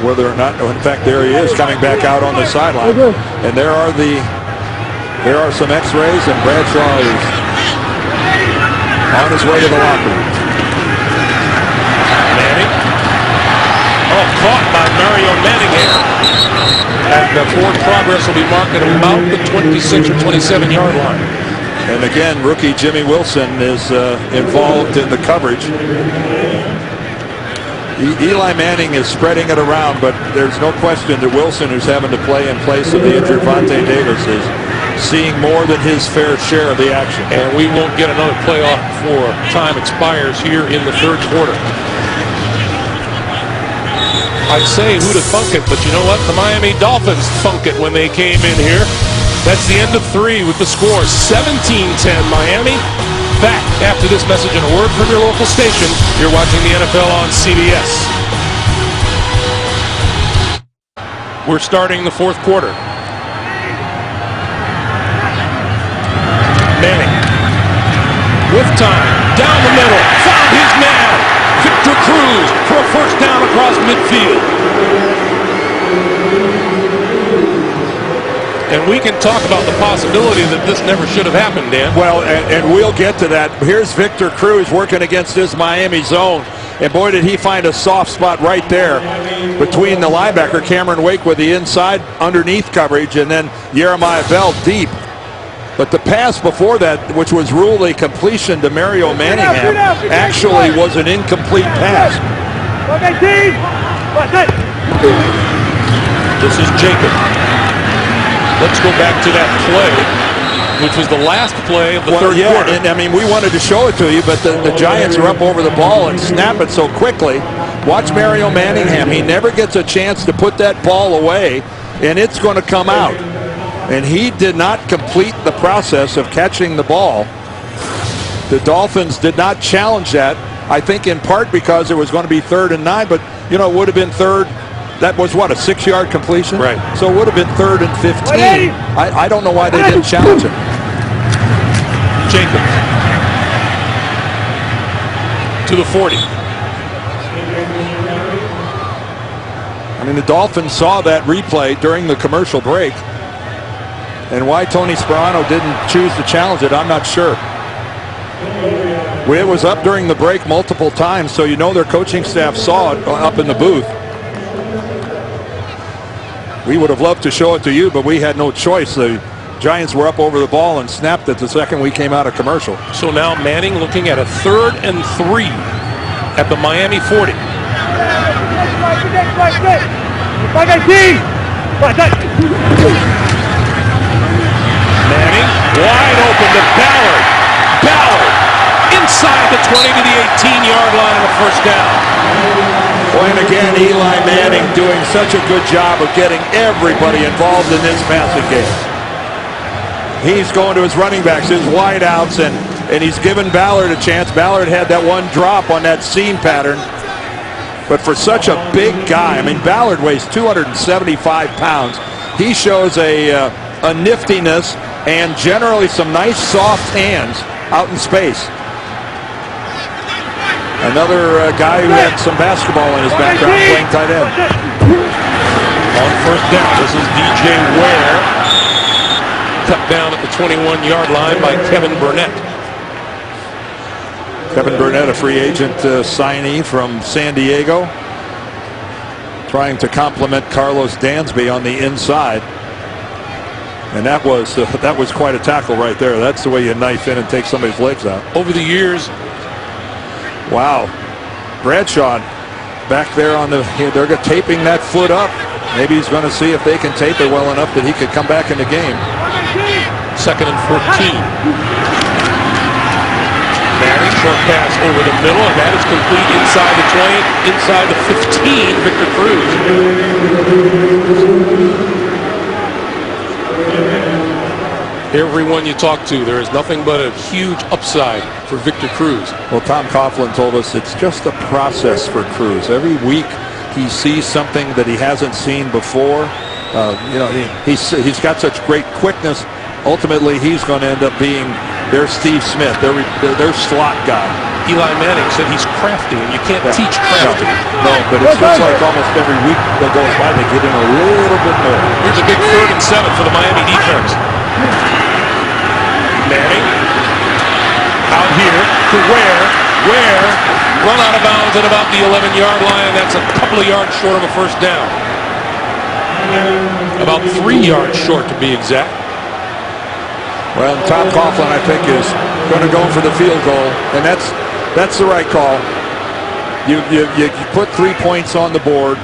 whether or not, in fact, there he is coming back out on the sideline. And there are some x-rays, and Bradshaw is on his way to the locker room. Manning. Oh, caught by Mario Manningham. And forward progress will be marked at about the 26 or 27-yard line. And again, rookie Jimmy Wilson is involved in the coverage. Eli Manning is spreading it around, but there's no question that Wilson, who's having to play in place of the injured Vontae Davis, is seeing more than his fair share of the action. And we won't get another playoff before time expires here in the 3rd quarter. I'd say who'd have thunk it, but you know what? The Miami Dolphins thunk it when they came in here. That's the end of 3 with the score 17-10 Miami. Back after this message and a word from your local station. You're watching the NFL on CBS. We're starting the 4th quarter. Manning with time, down the middle, found his man, Victor Cruz for a first down across midfield. And we can talk about the possibility that this never should have happened, Dan. Well, and we'll get to that. Here's Victor Cruz working against this Miami zone. And boy, did he find a soft spot right there between the linebacker, Cameron Wake, with the inside underneath coverage, and then Jeremiah Bell deep. But the pass before that, which was ruled a completion to Mario Manningham, actually was an incomplete pass. This is Jacob. Let's go back to that play, which was the last play of the 3rd quarter. And I mean, we wanted to show it to you, but the Giants are up over the ball and snap it so quickly. Watch Mario Manningham. He never gets a chance to put that ball away, and it's going to come out. And he did not complete the process of catching the ball. The Dolphins did not challenge that, I think in part because it was going to be 3rd and 9, but, you know, it would have been 3rd. That was, what, a 6-yard completion? Right. So it would have been 3rd and 15. I don't know why they didn't challenge it. Jacob to the 40. I mean, the Dolphins saw that replay during the commercial break. And why Tony Sperano didn't choose to challenge it, I'm not sure. It was up during the break multiple times, so you know their coaching staff saw it up in the booth. We would have loved to show it to you, but we had no choice. The Giants were up over the ball and snapped it the second we came out of commercial. So now Manning looking at a 3rd and 3 at the Miami 40. Wide open to Ballard. Ballard inside the 20 to the 18-yard line of a first down. Well, and again, Eli Manning doing such a good job of getting everybody involved in this passing game. He's going to his running backs, his wideouts, and he's given Ballard a chance. Ballard had that one drop on that seam pattern. But for such a big guy, I mean, Ballard weighs 275 pounds. He shows a niftiness and generally some nice soft hands out in space. Another guy who had some basketball in his background playing tight end. On first down, this is DJ Ware. Cut down at the 21-yard line by Kevin Burnett. Kevin Burnett, a free agent signee from San Diego, trying to complement Carlos Dansby on the inside. And that was quite a tackle right there. That's the way you knife in and take somebody's legs out. Over the years, wow. Bradshaw back there on they're taping that foot up. Maybe he's going to see if they can tape it well enough that he could come back in the game. 2nd and 14. Manning, short pass over the middle, and that is complete inside the 20, inside the 15, Victor Cruz. Everyone you talk to, there is nothing but a huge upside for Victor Cruz. Well, Tom Coughlin told us it's just a process for Cruz. Every week he sees something that he hasn't seen before. He's got such great quickness. Ultimately, he's going to end up being their Steve Smith, their slot guy. Eli Manning said he's crafty, and you can't teach crafty. No, but it seems like almost every week that goes by, they get in a little bit more. Here's a big 3rd and 7 for the Miami defense. Manning out here to Ware run out of bounds at about the 11-yard line. That's a couple of yards short of a first down. About 3 yards short to be exact. Well, Tom Coughlin, I think, is going to go for the field goal, and that's the right call. You put 3 points on the board.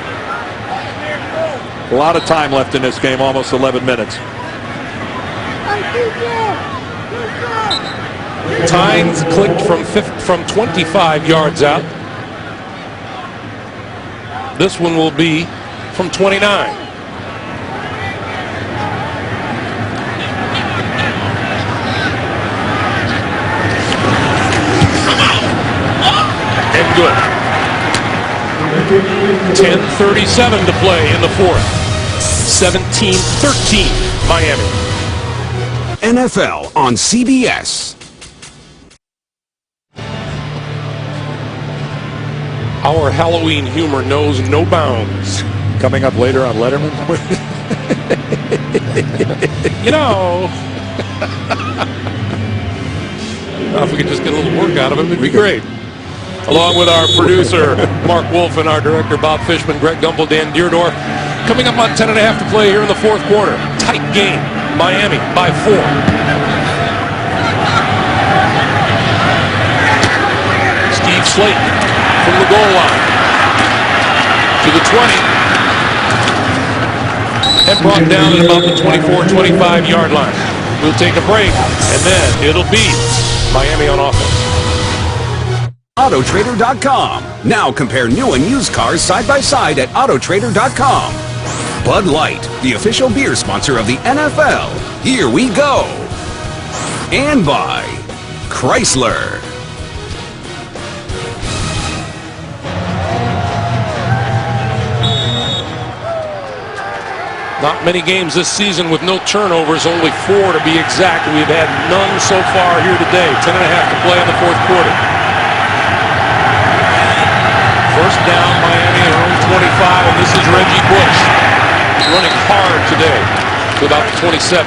A lot of time left in this game, almost 11 minutes. Tynes clicked from 25 yards out. This one will be from 29. And good. 10:37 to play in the 4th. 17-13 Miami. NFL on CBS. Our Halloween humor knows no bounds. Coming up later on Letterman. If we could just get a little work out of him, it'd be great. Along with our producer, Mark Wolf, and our director, Bob Fishman, Greg Gumbel, Dan Deerdorf. Coming up on 10.5 to play here in the 4th quarter. Tight game. Miami by 4. Steve Slayton from the goal line to the 20 and brought down at about the 24-25-yard line. We'll take a break, and then it'll be Miami on offense. Autotrader.com. Now compare new and used cars side by side at Autotrader.com. Bud Light, the official beer sponsor of the NFL. Here we go. And by Chrysler. Not many games this season with no turnovers, only 4 to be exact. We've had none so far here today. 10.5 to play in the 4th quarter. First down, Miami at home 25, and this is Reggie Bush. He's running hard today to about the 27.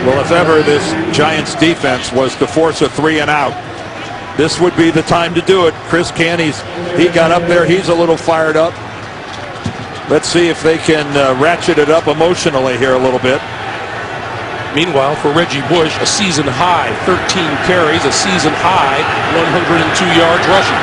Well, if ever this Giants defense was to force a 3 and out, this would be the time to do it. Chris Canny, he got up there. He's a little fired up. Let's see if they can ratchet it up emotionally here a little bit. Meanwhile, for Reggie Bush, a season high 13 carries, a season high 102 yards rushing.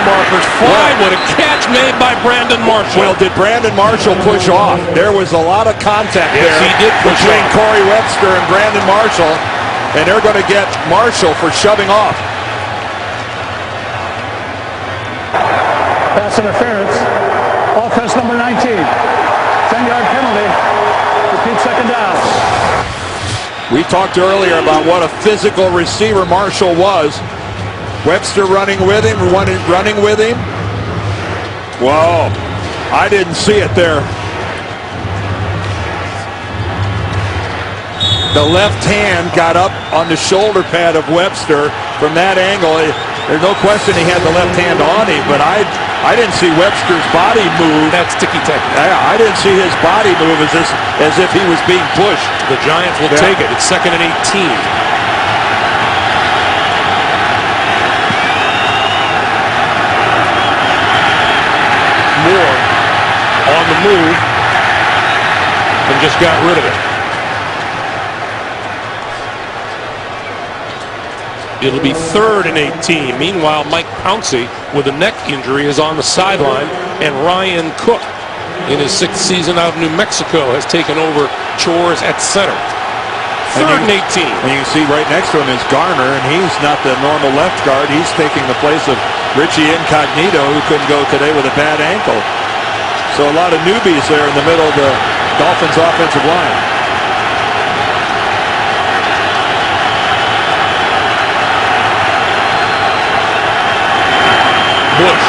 markers fly. What a catch made by Brandon Marshall. Well, did Brandon Marshall push off? There was a lot of contact Yes, there he did push between off. Corey Webster and Brandon Marshall, and they're going to get Marshall for shoving off. Pass interference. Offense number 19. 10-yard penalty. Repeat second down. We talked earlier about what a physical receiver Marshall was. Webster running with him, running with him. Whoa, I didn't see it there. The left hand got up on the shoulder pad of Webster from that angle. There's no question he had the left hand on him, but I didn't see Webster's body move. That's ticky-tacky. I didn't see his body move as if he was being pushed. The Giants will take it. It's 2nd and 18. Moore on the move and just got rid of it. It'll be 3rd and 18. Meanwhile, Mike Pouncey with a neck injury is on the sideline, and Ryan Cook, in his 6th season out of New Mexico, has taken over chores at center. 3rd and 18. And you can see right next to him is Garner, and he's not the normal left guard. He's taking the place of Richie Incognito, who couldn't go today with a bad ankle. So a lot of newbies there in the middle of the Dolphins offensive line. Bush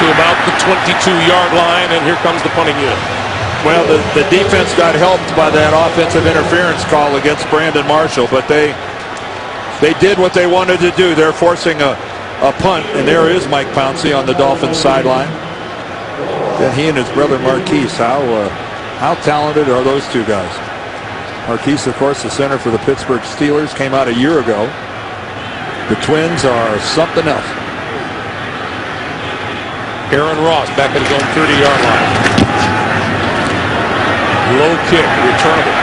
to about the 22-yard line, and here comes the punting unit. Well, the defense got helped by that offensive interference call against Brandon Marshall, but they did what they wanted to do. They're forcing a punt, and there is Mike Pouncey on the Dolphins sideline. And he and his brother Marquise, how talented are those two guys? Marquise, of course, the center for the Pittsburgh Steelers, came out a year ago. The twins are something else. Aaron Ross back at his own 30-yard line. Low kick, returnable.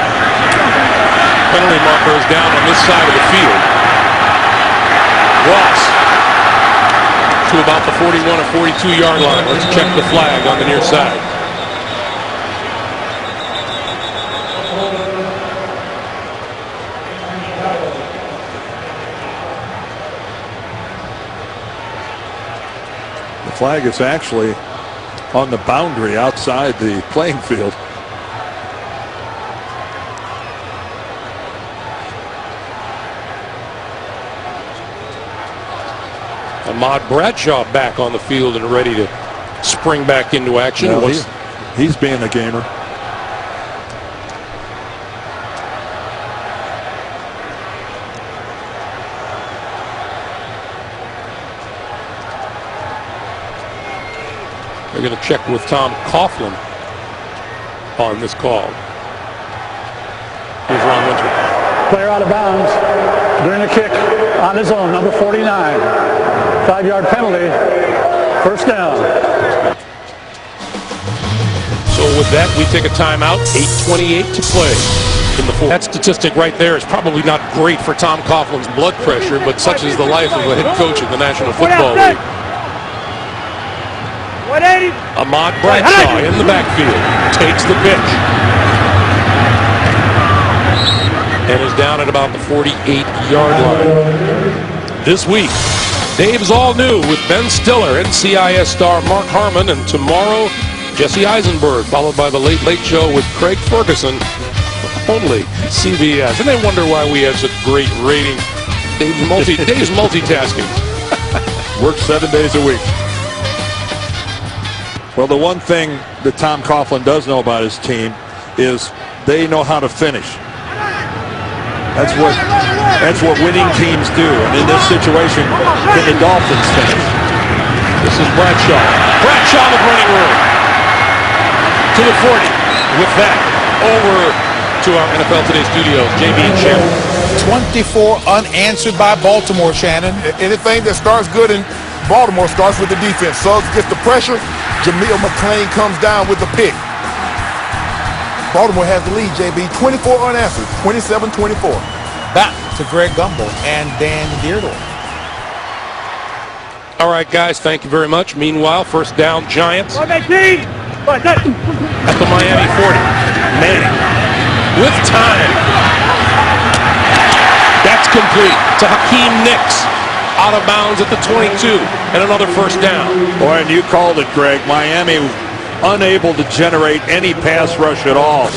Penalty marker is down on this side of the field. Ross to about the 41 or 42-yard line. Let's check the flag on the near side. The flag is actually on the boundary outside the playing field. Ahmad Bradshaw back on the field and ready to spring back into action. Well, he's being a gamer. They're going to check with Tom Coughlin on this call. Here's Ron Winter. Player out of bounds during the kick on his own, number 49. 5-yard penalty. First down. So with that, we take a timeout. 8:28 to play in the fourth. That statistic right there is probably not great for Tom Coughlin's blood pressure, but such is the life of a head coach in the National Football League. Ahmad Bradshaw in the backfield takes the pitch and is down at about the 48-yard line. This week, Dave's all new with Ben Stiller, NCIS star Mark Harmon, and tomorrow, Jesse Eisenberg, followed by the Late Late Show with Craig Ferguson, only CBS. And they wonder why we have such great ratings. Dave's multitasking. Works 7 days a week. Well, the one thing that Tom Coughlin does know about his team is they know how to finish. That's what winning teams do. And in this situation, can the Dolphins finish? This is Bradshaw. Bradshaw with running room. To the 40. With that, over to our NFL Today studios, JB and Shannon. 24 unanswered by Baltimore, Shannon. Anything that starts good in Baltimore starts with the defense. Suggs gets the pressure. Jameel McClain comes down with the pick. Baltimore has the lead, JB. 24 unanswered. 27-24. back to Greg Gumbel and Dan Deardorff. All right, guys, thank you very much. Meanwhile, first down, Giants at the Miami 40. Manning with time. That's complete to Hakeem Nicks. Out of bounds at the 22, and another first down. Boy, and you called it, Greg. Miami unable to generate any pass rush at all.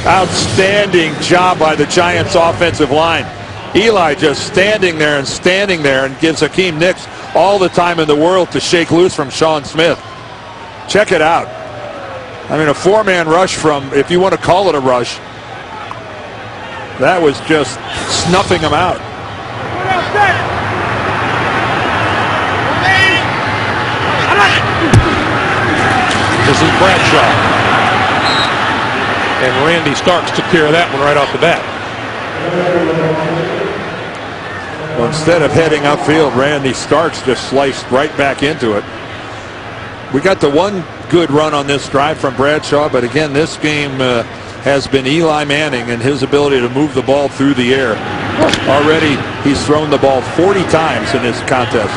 Outstanding job by the Giants offensive line. Eli just standing there and gives Hakeem Nicks all the time in the world to shake loose from Sean Smith. Check it out. I mean, a four-man rush from, if you want to call it a rush, that was just snuffing him out. This is Bradshaw. And Randy Starks took care of that one right off the bat. Well, instead of heading upfield, Randy Starks just sliced right back into it. We got the one good run on this drive from Bradshaw, but again, this game has been Eli Manning and his ability to move the ball through the air. Already, he's thrown the ball 40 times in this contest.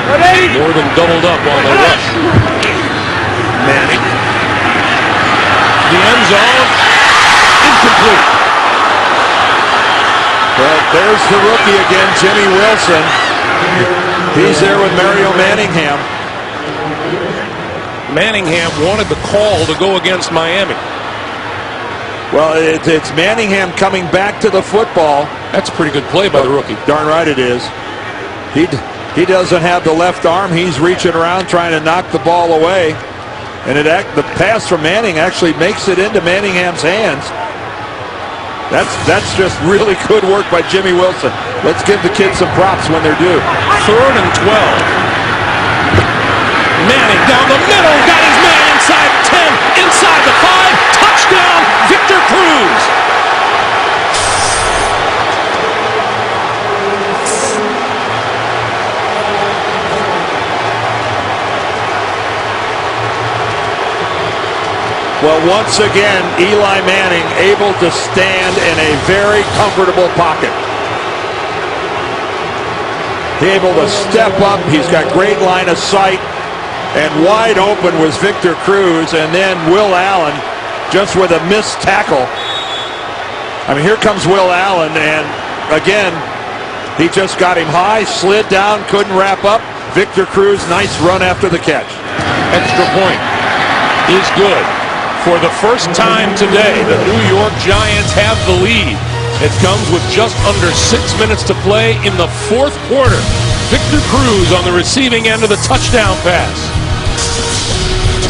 More than doubled up on the rush. Manning. The end zone. Incomplete. Well, there's the rookie again, Jimmy Wilson. He's there with Mario Manningham. Manningham wanted the call to go against Miami. Well, it's Manningham coming back to the football. That's a pretty good play by the rookie. Darn right it is. He doesn't have the left arm. He's reaching around trying to knock the ball away. And the pass from Manning actually makes it into Manningham's hands. That's just really good work by Jimmy Wilson. Let's give the kids some props when they're due. 3rd and 12. Manning down the middle, got his man inside 10, inside the 5, touchdown, Victor Cruz. Well, once again, Eli Manning able to stand in a very comfortable pocket. He's able to step up. He's got great line of sight. And wide open was Victor Cruz. And then Will Allen just with a missed tackle. I mean, here comes Will Allen. And again, he just got him high, slid down, couldn't wrap up. Victor Cruz, nice run after the catch. Extra point is good. For the first time today, the New York Giants have the lead. It comes with just under 6 minutes to play in the 4th quarter. Victor Cruz on the receiving end of the touchdown pass.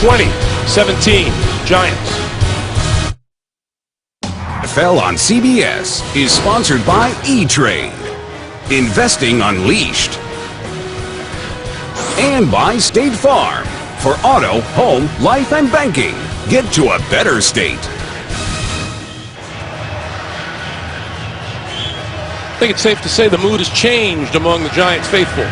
20-17, Giants. NFL on CBS is sponsored by E-Trade, Investing Unleashed, and by State Farm for auto, home, life, and banking. Get to a better state. I think it's safe to say the mood has changed among the Giants faithful.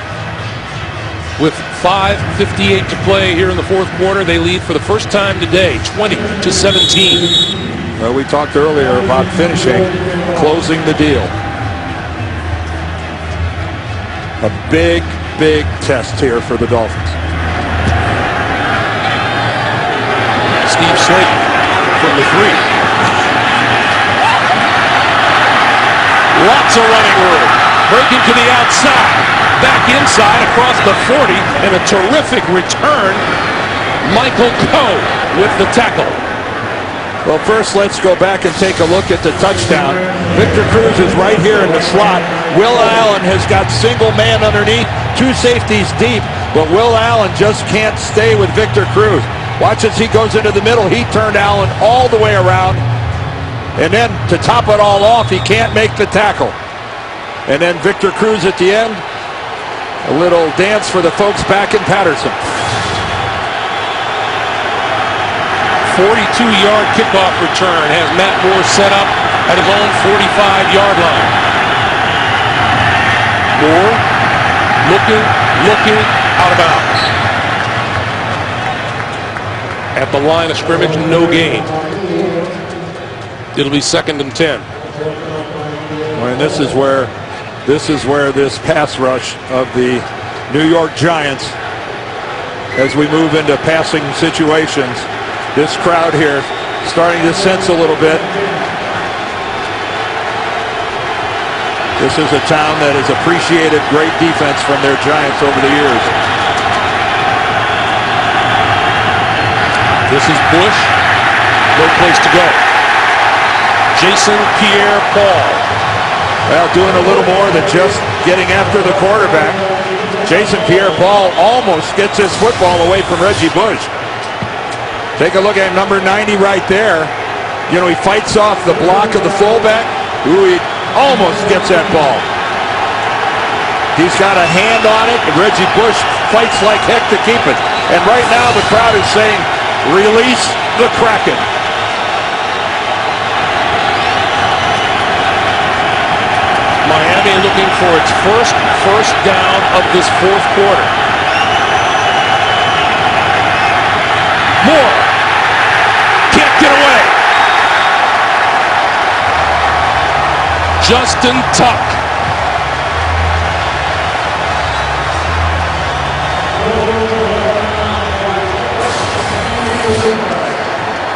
With 5:58 to play here in the 4th quarter, they lead for the first time today, 20-17. Well, we talked earlier about finishing, closing the deal. A big, big test here for the Dolphins. Steve Slayton from the 3. Lots of running room. Breaking to the outside. Back inside across the 40. And a terrific return. Michael Coe with the tackle. Well, first let's go back and take a look at the touchdown. Victor Cruz is right here in the slot. Will Allen has got single man underneath. 2 safeties deep. But Will Allen just can't stay with Victor Cruz. Watch as he goes into the middle. He turned Allen all the way around. And then to top it all off, he can't make the tackle. And then Victor Cruz at the end. A little dance for the folks back in Patterson. 42-yard kickoff return has Matt Moore set up at his own 45-yard line. Moore looking, out of bounds. At the line of scrimmage, no gain. It'll be 2nd and 10. And this is where this pass rush of the New York Giants, as we move into passing situations, this crowd here starting to sense a little bit. This is a town that has appreciated great defense from their Giants over the years. This is Bush. No place to go. Jason Pierre-Paul. Well, doing a little more than just getting after the quarterback. Jason Pierre-Paul almost gets his football away from Reggie Bush. Take a look at number 90 right there. You know, he fights off the block of the fullback. Ooh, he almost gets that ball. He's got a hand on it, and Reggie Bush fights like heck to keep it. And right now the crowd is saying, release the Kraken. Miami looking for its first down of this 4th quarter. Moore can't get away. Justin Tuck.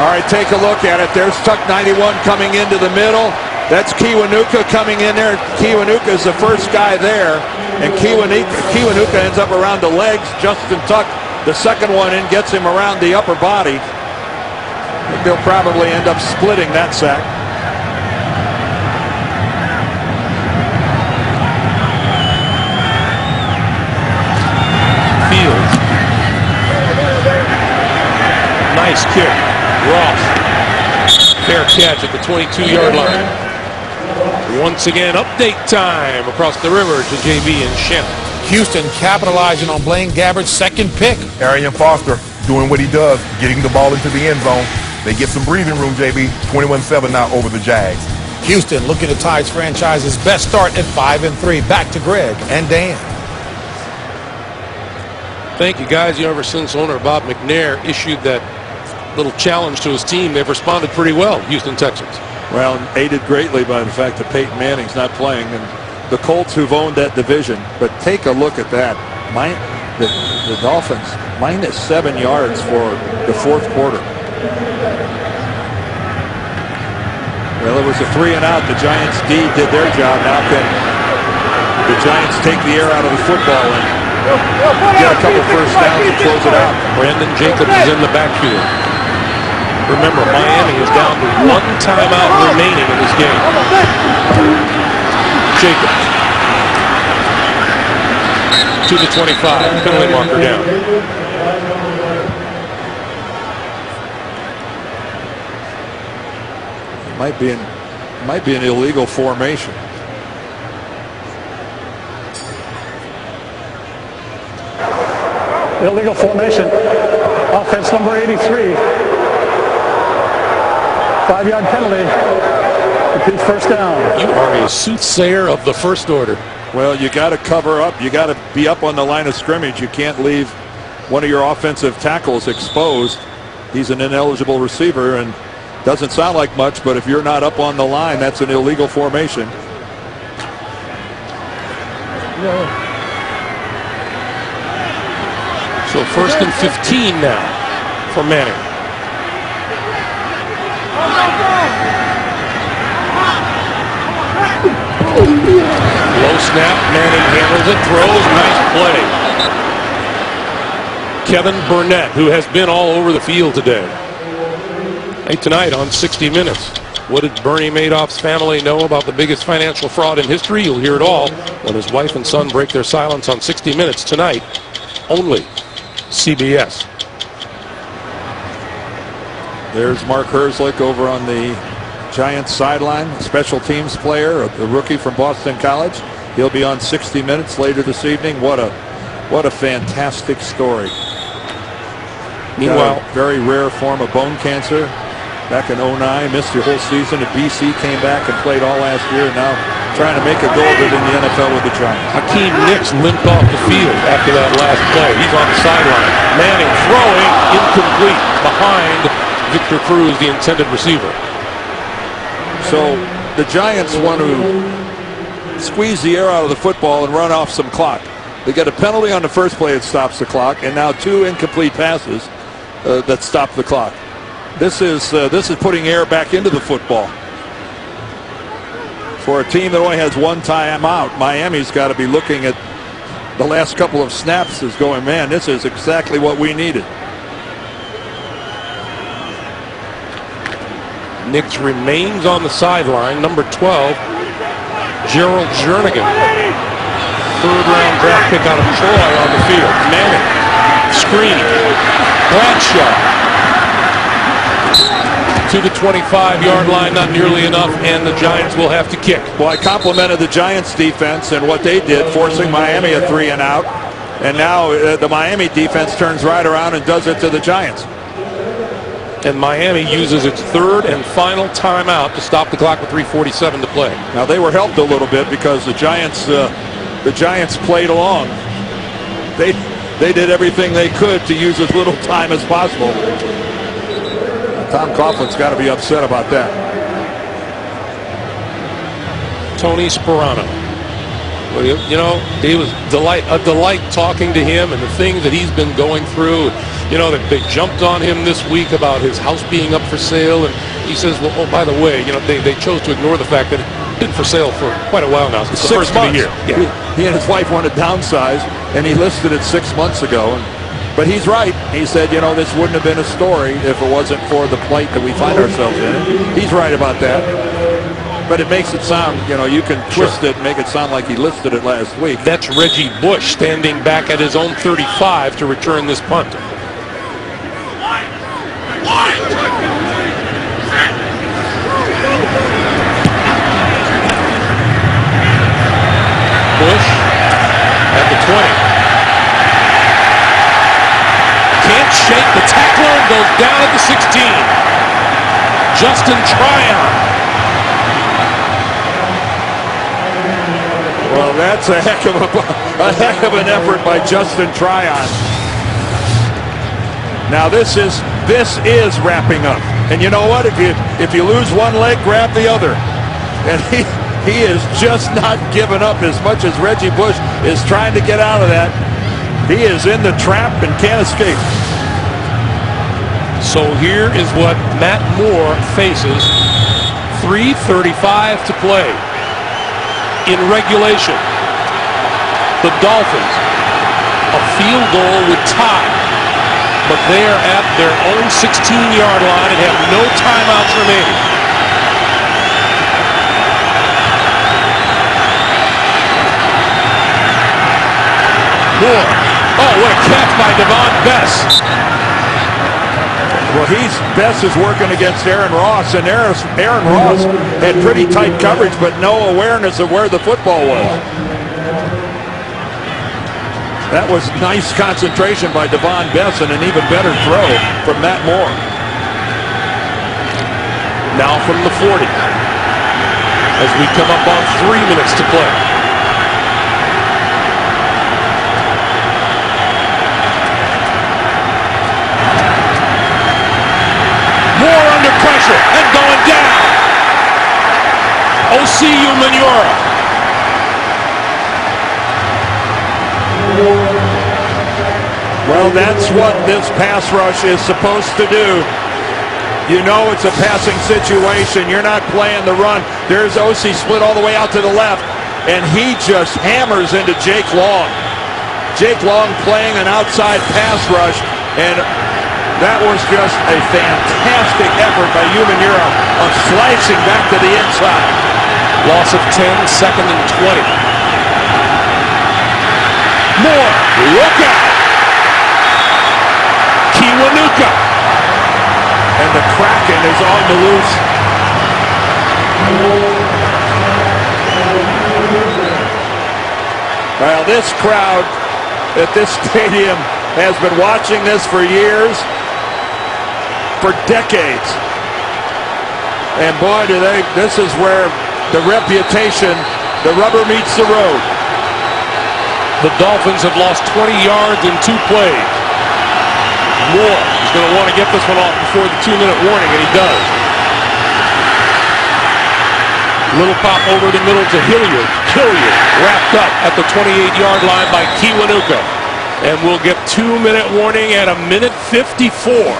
All right, take a look at it. There's Tuck 91 coming into the middle. That's Kiwanuka coming in there. Kiwanuka is the first guy there. And Kiwanuka ends up around the legs. Justin Tuck, the second one in, gets him around the upper body. I think they'll probably end up splitting that sack. Fields. Nice kick. Ross. Fair catch at the 22-yard line. Once again, update time across the river to JB and Shannon. Houston capitalizing on Blaine Gabbert's second pick. Arian Foster doing what he does, getting the ball into the end zone. They get some breathing room, JB. 21-7 now over the Jags. Houston looking to tie its franchise's best start at 5-3. Back to Greg and Dan. Thank you, guys. You know, ever since owner Bob McNair issued that little challenge to his team, they've responded pretty well, Houston Texans. Well, aided greatly by the fact that Peyton Manning's not playing, and the Colts who've owned that division. But take a look at that. The Dolphins minus 7 yards for the 4th quarter. Well, it was a 3 and out. The Giants D did their job. Now can the Giants take the air out of the football and get a couple first downs and close it out? Brandon Jacobs is in the backfield. Remember, Miami is down to 1 timeout remaining in this game. Jacobs to the 25, penalty marker down. It might be an illegal formation. Illegal formation. Offense number 83. 5-yard penalty. Repeat first down. You are a soothsayer of the first order. Well, you got to cover up. You got to be up on the line of scrimmage. You can't leave one of your offensive tackles exposed. He's an ineligible receiver and doesn't sound like much, but if you're not up on the line, that's an illegal formation. So 1st and 15 now for Manning. Low snap, Manning handles it, throws, nice play. Kevin Burnett, who has been all over the field today. Hey, tonight on 60 Minutes, what did Bernie Madoff's family know about the biggest financial fraud in history? You'll hear it all when his wife and son break their silence on 60 Minutes tonight, only CBS. There's Mark Herzlich over on the Giants sideline, special teams player, a rookie from Boston College. He'll be on 60 Minutes later this evening. What a fantastic story. Meanwhile, very rare form of bone cancer. Back in 09, missed the whole season at BC, came back and played all last year, and now trying to make a go of it in the NFL with the Giants. Hakeem Nicks limped off the field after that last play. He's on the sideline. Manning throwing, incomplete, behind Victor Cruz, the intended receiver. So the Giants want to squeeze the air out of the football and run off some clock. They get a penalty on the first play that stops the clock, and now 2 incomplete passes that stop the clock. This is putting air back into the football. For a team that only has 1 timeout, Miami's got to be looking at the last couple of snaps as going, man, this is exactly what we needed. Nix remains on the sideline. Number 12, Gerald Jernigan. 3rd-round draft pick out of Troy on the field. Manning. Screen. Bradshaw. To the 25-yard line, not nearly enough, and the Giants will have to kick. Well, I complimented the Giants defense and what they did, forcing Miami a 3 and out. And now the Miami defense turns right around and does it to the Giants. And Miami uses its 3rd and final timeout to stop the clock with 3:47 to play. Now they were helped a little bit because the Giants played along. They did everything they could to use as little time as possible. Tom Coughlin's got to be upset about that. Tony Sperano. Well, you know, he was a delight talking to him and the things that he's been going through. You know, they jumped on him this week about his house being up for sale, and he says, well, oh, by the way, you know, they chose to ignore the fact that it's been for sale for quite a while now. Since the first of the year. Yeah. He and his wife wanted to downsize, and he listed it 6 months ago. But he's right. He said, you know, this wouldn't have been a story if it wasn't for the plight that we find ourselves in. He's right about that. But it makes it sound, you know, you can twist it and make it sound like he listed it last week. That's Reggie Bush standing back at his own 35 to return this punt. Bush at the 20. Can't shake the tackler and goes down at the 16. Justin Tryon. Well, that's a heck of an effort by Justin Tryon. Now this is wrapping up. And you know what? If you lose one leg, grab the other. And he is just not giving up as much as Reggie Bush is trying to get out of that. He is in the trap and can't escape. So here is what Matt Moore faces. 3:35 to play. In regulation, the Dolphins, a field goal would tie, but they are at their own 16-yard line and have no timeouts remaining. Moore, oh, what a catch by Devon Bess. Well, Bess is working against Aaron Ross, and Aaron Ross had pretty tight coverage, but no awareness of where the football was. That was nice concentration by Devon Bess and an even better throw from Matt Moore. Now from the 40, as we come up on 3 minutes to play. Moore under pressure and going down. Oseyu Manura. Well, that's what this pass rush is supposed to do. You know it's a passing situation. You're not playing the run. There's Osi split all the way out to the left, and he just hammers into Jake Long. Jake Long playing an outside pass rush, and that was just a fantastic effort by Umanura of slicing back to the inside. Loss of 10, 2nd and 20. Moore, look out! Kiwanuka. And the Kraken is on the loose. Well, this crowd at this stadium has been watching this for years. For decades. And boy, this is where the reputation, the rubber meets the road. The Dolphins have lost 20 yards in 2 plays. Moore is going to want to get this one off before the 2-minute warning, and he does. Little pop over the middle to Hilliard. Hilliard wrapped up at the 28-yard line by Kiwanuka. And we'll get 2-minute warning at 1:54.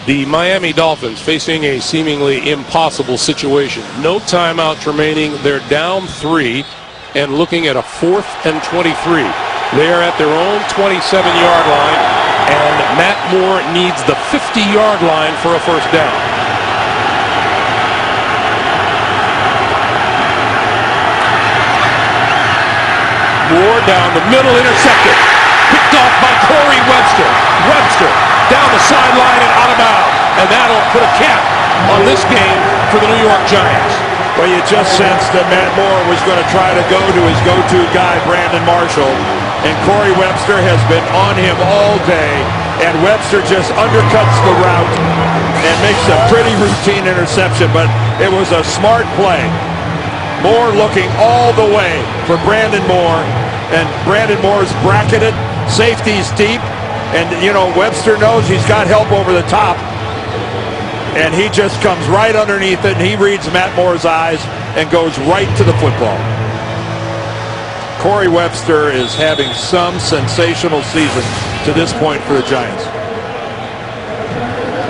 The Miami Dolphins facing a seemingly impossible situation. No timeouts remaining. They're down 3 and looking at a 4th and 23. They are at their own 27-yard line, and Matt Moore needs the 50-yard line for a first down. Moore down the middle, intercepted. Picked off by Corey Webster. Webster down the sideline and out of bounds. And that'll put a cap on this game for the New York Giants. Well, you just sensed that Matt Moore was going to try to go to his go-to guy, Brandon Marshall. And Corey Webster has been on him all day. And Webster just undercuts the route and makes a pretty routine interception. But it was a smart play. Moore looking all the way for Brandon Moore. And Brandon Moore's bracketed. Safety's deep. And, you know, Webster knows he's got help over the top. And he just comes right underneath it, and he reads Matt Moore's eyes and goes right to the football. Corey Webster is having some sensational season to this point for the Giants.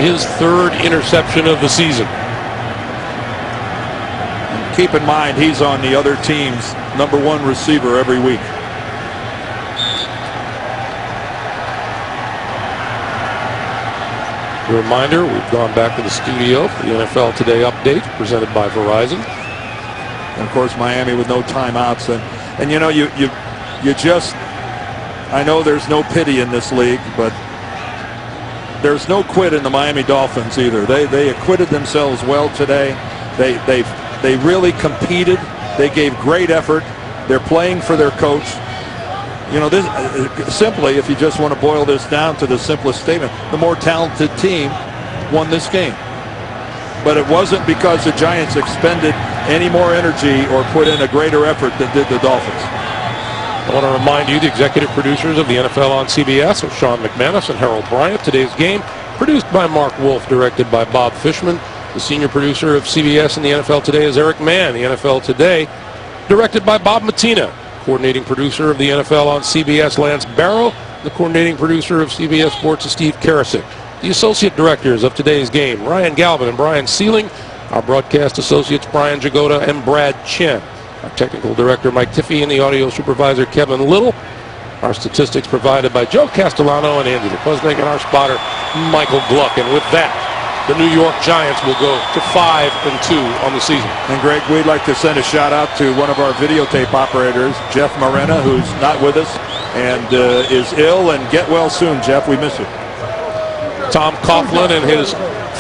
His 3rd interception of the season. Keep in mind, he's on the other team's #1 receiver every week. A reminder, we've gone back to the studio for the NFL Today update presented by Verizon. And of course, Miami with no timeouts. And you know, you just, I know there's no pity in this league, but there's no quit in the Miami Dolphins either. They acquitted themselves well today. They really competed. They gave great effort. They're playing for their coach. You know, this simply, if you just want to boil this down to the simplest statement, the more talented team won this game. But it wasn't because the Giants expended any more energy or put in a greater effort than did the Dolphins. I want to remind you, the executive producers of the NFL on CBS are Sean McManus and Harold Bryant. Today's game produced by Mark Wolf, directed by Bob Fishman. The senior producer of CBS and the NFL Today is Eric Mann. The NFL Today, directed by Bob Matina. Coordinating producer of the NFL on CBS, Lance Barrow. The coordinating producer of CBS Sports is Steve Karasik. The associate directors of today's game, Ryan Galvin and Brian Sealing. Our broadcast associates, Brian Jagoda and Brad Chen. Our technical director, Mike Tiffey, and the audio supervisor, Kevin Little. Our statistics provided by Joe Castellano and Andy Lepusnik, and our spotter, Michael Gluck. And with that, the New York Giants will go to 5-2 on the season. And Greg, we'd like to send a shout out to one of our videotape operators, Jeff Morena, who's not with us and is ill. And get well soon, Jeff. We miss you. Tom Coughlin and his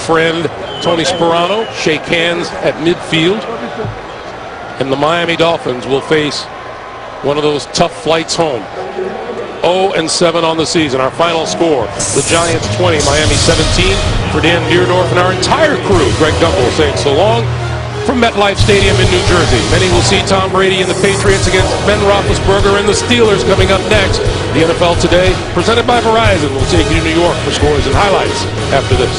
friend Tony Sperano shake hands at midfield. And the Miami Dolphins will face one of those tough flights home. 0-7 on the season. Our final score, the Giants 20, Miami 17. For Dan Deerdorf and our entire crew, Greg Gumbel saying so long from MetLife Stadium in New Jersey. Many will see Tom Brady and the Patriots against Ben Roethlisberger and the Steelers coming up next. The NFL Today, presented by Verizon, will take you to New York for scores and highlights after this.